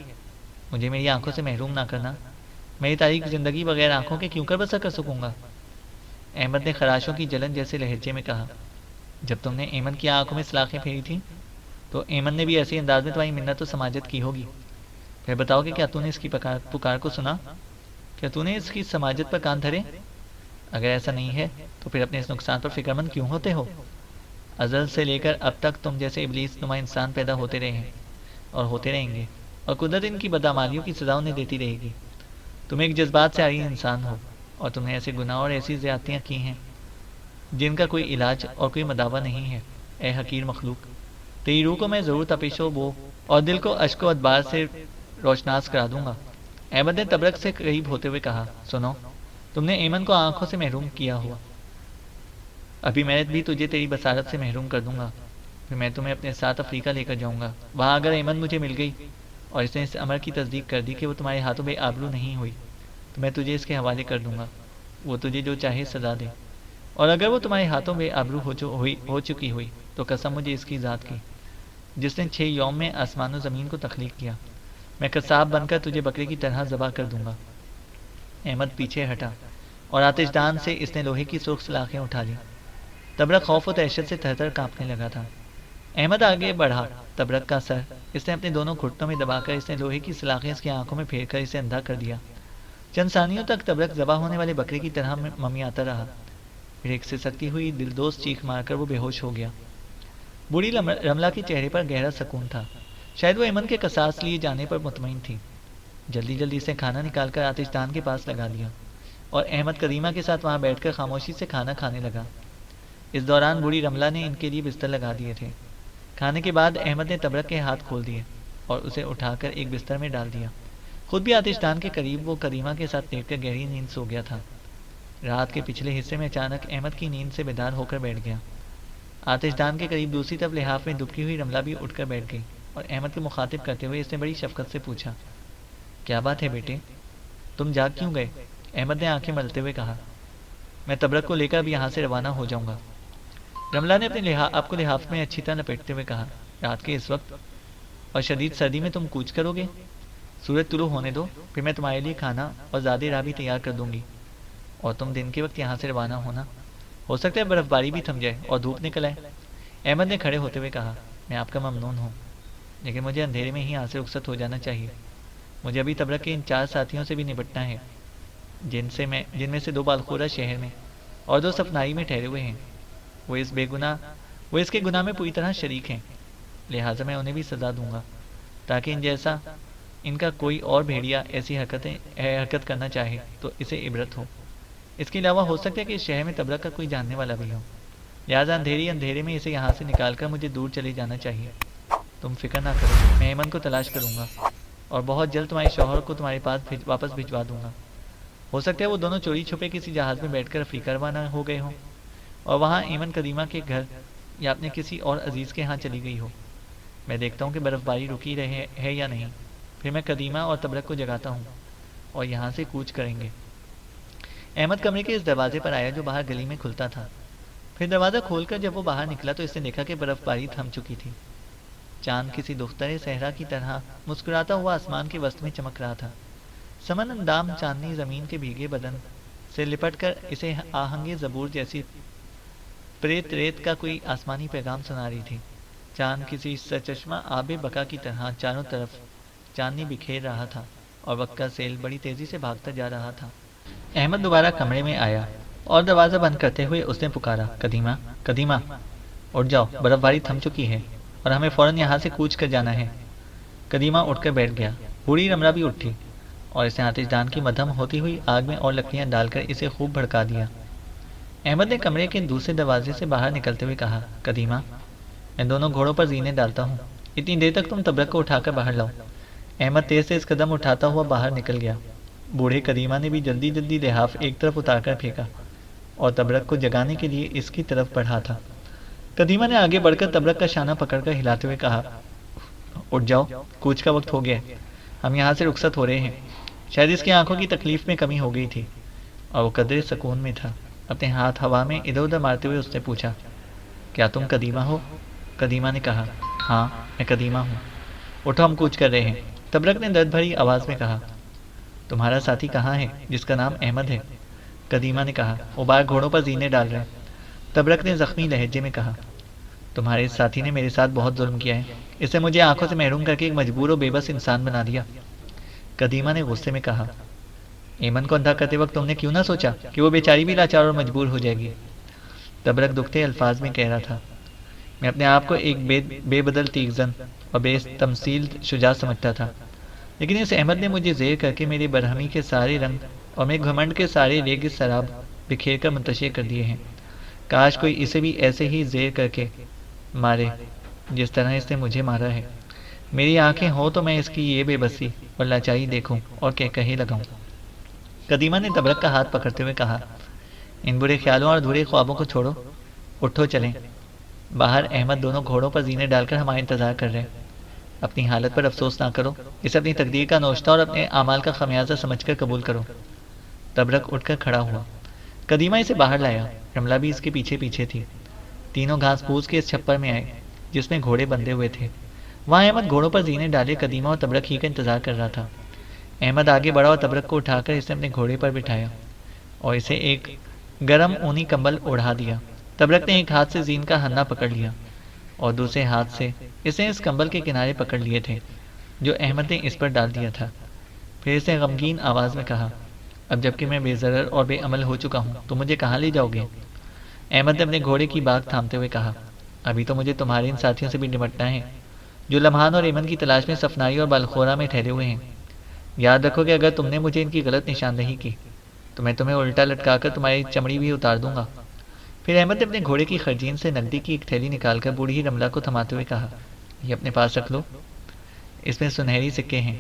مجھے میری آنکھوں سے محروم نہ کرنا، میری تاریک زندگی بغیر آنکھوں کے کیوں کر بسر کر سکوں گا؟ احمد نے خراشوں کی جلن جیسے لہجے میں کہا، جب تم نے ایمن کی آنکھوں میں سلاخیں پھیری تھیں تو ایمن نے بھی ایسے انداز میں تمہاری منت و سماجت کی ہوگی. پھر بتاؤ کہ کیا تو نے اس کی پکار کو سنا؟ کیا تو نے اس کی سماجت پر کان دھرے؟ اگر ایسا نہیں ہے تو پھر اپنے اس نقصان پر فکر مند کیوں ہوتے ہو؟ ازل سے لے کر اب تک تم جیسے ابلیس نما انسان پیدا ہوتے رہے ہیں اور ہوتے رہیں گے، اور قدرت ان کی بدعمالیوں کی سزا انہیں دیتی رہے گی. تم ایک جذبات سے عاری انسان ہو، اور تم نے ایسے گناہ اور ایسی زیادتیاں کی ہیں جن کا کوئی علاج اور کوئی مداوع نہیں ہے. اے حقیر مخلوق، تیری روح کو میں ضرور تپش و بو اور دل کو اشک و ادبار سے روشناس کرا دوں گا. احمد نے تبرک سے قریب ہوتے ہوئے کہا، سنو، تم نے ایمن کو آنکھوں سے محروم کیا ہوا، ابھی میں بھی تجھے تیری بصارت سے محروم کر دوں گا. پھر میں تمہیں اپنے ساتھ افریقہ لے کر جاؤں گا. وہاں اگر ایمن مجھے مل گئی اور اس نے اس امر کی تصدیق کر دی کہ وہ تمہارے ہاتھوں بے آبرو نہیں ہوئی، تو میں تجھے اس کے حوالے کر دوں گا. وہ تجھے جو چاہے سزا دے، اور اگر وہ تمہارے ہاتھوں بے آبرو ہو چکی ہوئی تو قسم مجھے اس کی ذات کی جس نے 6 یوم میں آسمان و زمین کو تخلیق کیا، میں قصاب بن کر تجھے بکرے کی طرح ذبح کر دوں گا. احمد پیچھے ہٹا اور آتش دان سے اس نے لوہے کی سرخ سلاخیں اٹھا لی. تبرک خوف و دہشت سے تھر تھر کانپنے لگا تھا. احمد آگے بڑھا. تبرک کا سر اس نے اپنے دونوں گھٹنوں میں دبا کر اس نے لوہے کی سلاخیں اس کی آنکھوں میں پھیر کر اسے اندھا کر دیا. چند ثانیوں تک تبرک ذبح ہونے والے بکرے کی طرح ممیاتا رہا. پھر ایک سے سکتی ہوئی دلدوز چیخ مار کر وہ بے ہوش ہو گیا. بوڑھی رملہ کے چہرے پر گہرا سکون تھا. شاید وہ ایمن کے قصاص لیے جانے پر مطمئن تھی. جلدی جلدی سے کھانا نکال کر آتش دان کے پاس لگا دیا اور احمد کریمہ کے ساتھ وہاں بیٹھ کر خاموشی سے کھانا کھانے لگا. اس دوران بوڑھی رملہ نے ان کے لیے بستر لگا دیے تھے. کھانے کے بعد احمد نے تبرک کے ہاتھ کھول دیے اور اسے اٹھا کر ایک بستر میں ڈال دیا. خود بھی آتش دان کے قریب وہ کریمہ کے ساتھ لیٹ کر گہری نیند سو گیا تھا. رات کے پچھلے حصے میں اچانک احمد کی نیند سے بیدار ہو کر بیٹھ گیا. آتش دان کے قریب دوسری طرف لحاف میں دبکی ہوئی رملہ بھی اٹھ کر بیٹھ گئی اور احمد کو مخاطب کرتے ہوئے اس نے بڑی شفقت سے پوچھا، کیا بات ہے بیٹے، تم جاگ کیوں گئے؟ احمد نے آنکھیں ملتے ہوئے کہا، میں تبرک کو لے کر اب یہاں سے روانہ ہو جاؤں گا. رملہ نے اپنے آپ کو لحاف میں اچھی طرح لپیٹتے ہوئے کہا، رات کے اس وقت اور شدید سردی میں تم کوچ کرو گے؟ سورج طلوع ہونے دو، پھر میں تمہارے لیے کھانا اور زیادہ راہ بھی تیار کر دوں گی اور تم دن کے وقت یہاں سے روانہ ہونا. ہو سکتا ہے برف باری بھی تھم جائے اور دھوپ نکل آئے. احمد نے کھڑے ہوتے ہوئے کہا، میں آپ کا ممنون ہوں، لیکن مجھے اندھیرے میں ہی یہاں سے رخصت ہو جانا چاہیے. مجھے ابھی تبرک کے ان 4 ساتھیوں سے بھی نپٹنا ہے جن میں سے 2 بالخورہ شہر میں اور 2 سفنائی میں ٹھہرے ہوئے ہیں. وہ اس کے گناہ میں پوری طرح شریک ہیں، لہٰذا میں انہیں بھی سزا دوں گا تاکہ ان جیسا ان کا کوئی اور بھیڑیا ایسی حرکت کرنا چاہے تو اسے عبرت ہو. اس کے علاوہ ہو سکتا ہے کہ اس شہر میں تبرک کا کوئی جاننے والا بھی ہو، لہٰذا اندھیرے میں اسے یہاں سے نکال کر مجھے دور چلے جانا چاہیے. تم فکر نہ کرو، میں ایمن کو تلاش کروں گا اور بہت جلد تمہارے شوہر کو تمہارے پاس واپس بھجوا دوں گا. ہو سکتا ہے وہ دونوں چوری چھپے کسی جہاز میں بیٹھ کر افریقہ روانہ ہو گئے ہوں اور وہاں ایمن کریمہ کے گھر یا اپنے کسی اور عزیز کے ہاں چلی گئی ہو. میں دیکھتا ہوں کہ برف باری رکی رہے ہے یا نہیں، پھر میں کریمہ اور تبرک کو جگاتا ہوں اور یہاں سے کوچ کریں گے. احمد کمرے کے اس دروازے پر آیا جو باہر گلی میں کھلتا تھا. پھر دروازہ کھول کر جب وہ باہر نکلا تو اس نے دیکھا کہ برف باری تھم چکی تھی. چاند کسی دختر صحرا کی طرح مسکراتا ہوا آسمان کے وسط میں چمک رہا تھا. سمن اندام چاندنی زمین کے بھیگے بدن سے لپٹ کر اسے آہنگ زبور جیسی پریت ریت کا کوئی آسمانی پیغام سنا رہی تھی. چاند کسی سچشمہ آب بقا کی طرح چاروں طرف چاندنی بکھیر رہا تھا اور وقت کا سیل بڑی تیزی سے بھاگتا جا رہا تھا. احمد دوبارہ کمرے میں آیا اور دروازہ بند کرتے ہوئے اس نے پکارا، قدیمہ، قدیمہ، اٹھ جاؤ، برف باری تھم چکی ہے اور ہمیں فوراً یہاں سے کوچ کر جانا ہے. قدیمہ اٹھ کر بیٹھ گیا. بوڑھی رملہ بھی اٹھی اور اسے آتش دان کی مدھم ہوتی ہوئی آگ میں اور لکڑیاں ڈال کر اسے خوب بھڑکا دیا. احمد نے کمرے کے دوسرے دروازے سے باہر نکلتے ہوئے کہا، قدیمہ، میں دونوں گھوڑوں پر زینے ڈالتا ہوں، اتنی دیر تک تم تبرک کو اٹھا کر باہر لاؤ. احمد تیز قدم اٹھاتا ہوا باہر نکل گیا. بوڑھے قدیمہ نے بھی جلدی جلدی لحاف ایک طرف اتار کر پھینکا اور تبرک کو جگانے کے لیے اس کی طرف بڑھا تھا. قدیمہ نے آگے بڑھ کر تبرک کا شانہ پکڑ کر ہلاتے ہوئے کہا، اٹھ جاؤ، کوچ کا وقت ہو گیا، ہم یہاں سے رخصت ہو رہے ہیں. شاید اس کی آنکھوں کی تکلیف میں کمی ہو گئی تھی اور وہ قدرے سکون میں تھا. اپنے ہاتھ ہوا میں ادھر ادھر مارتے ہوئے اس نے پوچھا، کیا تم قدیمہ ہو؟ قدیمہ نے کہا، ہاں میں قدیمہ ہوں. اٹھو، ہم کوچ کر رہے ہیں. تبرک نے درد بھری آواز میں کہا. تمہارا ساتھی کہاں ہے جس کا نام احمد ہے؟ قدیمہ نے کہا. وہ باہر گھوڑوں پر زینے ڈال رہے. تبرک نے زخمی لہجے میں کہا. تمہارے اس ساتھی نے میرے ساتھ بہت ظلم کیا ہے، اسے مجھے آنکھوں سے محروم کر کے ایک مجبور و بے بس انسان بنا دیا۔ قدیمہ نے غصے میں کہا، ایمن کو اندھا کرتے وقت تم نے کیوں نہ سوچا کہ وہ بیچاری بھی لاچار اور مجبور ہو جائے گی؟ تبرک دکھتے الفاظ میں کہہ رہا تھا، میں اپنے آپ کو ایک بے بدل تیغزن اور بے تمثیل شجاع سمجھتا تھا، لیکن اس احمد نے مجھے زیر کر کے میری برہمی کے سارے رنگ اور میرے گھمنڈ کے سارے ریگ سراب بکھیر کر منتشر کر دیے ہیں۔ کاش کوئی اسے بھی ایسے ہی زیر کر کے مارے جس طرح اس نے مجھے مارا ہے۔ میری آنکھیں ہو تو میں اس کی یہ بے بسی اور لاچاری دیکھوں اور کہے لگاؤں۔ قدیمہ نے تبرک کا ہاتھ پکڑتے ہوئے کہا، ان برے خیالوں اور ادھورے خوابوں کو چھوڑو، اٹھو چلیں۔ باہر احمد دونوں گھوڑوں پر زینے ڈال کر ہمارا انتظار کر رہے۔ اپنی حالت پر افسوس نہ کرو، اسے اپنی تقدیر کا نوشتہ اور اپنے اعمال کا خمیازہ سمجھ کر قبول کرو۔ تبرک اٹھ کر کھڑا ہوا۔ قدیمہ اسے باہر لایا، رملہ بھی اس کے پیچھے پیچھے تھی۔ تینوں گھاس پھوس کے اس چھپر میں آئے جس میں گھوڑے بندھے ہوئے تھے۔ وہاں احمد گھوڑوں پر زینے ڈالے قدیمہ اور تبرک ہی کا انتظار کر رہا تھا۔ احمد آگے بڑھا اور تبرک کو اٹھا کر اسے اپنے گھوڑے پر بٹھایا اور اسے ایک گرم اونی کمبل اوڑھا دیا۔ تبرک نے ایک ہاتھ سے زین کا ہنہ پکڑ لیا اور دوسرے ہاتھ سے اسے اس کمبل کے کنارے پکڑ لیے تھے جو احمد نے اس پر ڈال دیا تھا۔ پھر اسے غمگین آواز میں کہا، اب جب کہ میں بے ضرر اور بے عمل ہو چکا ہوں تو مجھے کہاں لے جاؤ گے؟ احمد نے اپنے گھوڑے کی باگ تھامتے ہوئے کہا، ابھی تو مجھے تمہارے ان ساتھیوں سے بھی نمٹنا ہے جو لمحان اور ایمن کی تلاش میں صفنائی اور بالخورہ میں ٹھہرے ہوئے ہیں۔ یاد رکھو کہ اگر تم نے مجھے ان کی غلط نشاندہی کی تو میں تمہیں الٹا لٹکا کر تمہاری چمڑی بھی اتار دوں گا۔ پھر احمد نے اپنے گھوڑے کی خرجین سے نقدی کی ایک تھیلی نکال کر بوڑھی رملہ کو تھماتے ہوئے کہا، یہ اپنے پاس رکھ لو، اس میں سنہری سکے ہیں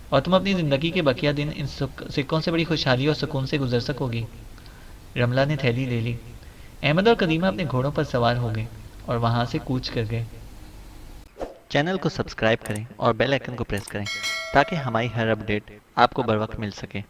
اور تم اپنی زندگی کے بقیہ دن ان سکوں سے بڑی خوشحالی اور سکون سے گزر سکو گی۔ رملہ نے تھیلی لے لی۔ احمد اور قدیمہ اپنے گھوڑوں پر سوار ہو گئے اور وہاں سے کوچ کر گئے۔ چینل کو سبسکرائب کریں اور بیل آئیکن کو پریس کریں تاکہ ہماری ہر اپڈیٹ آپ کو بر وقت مل سکے۔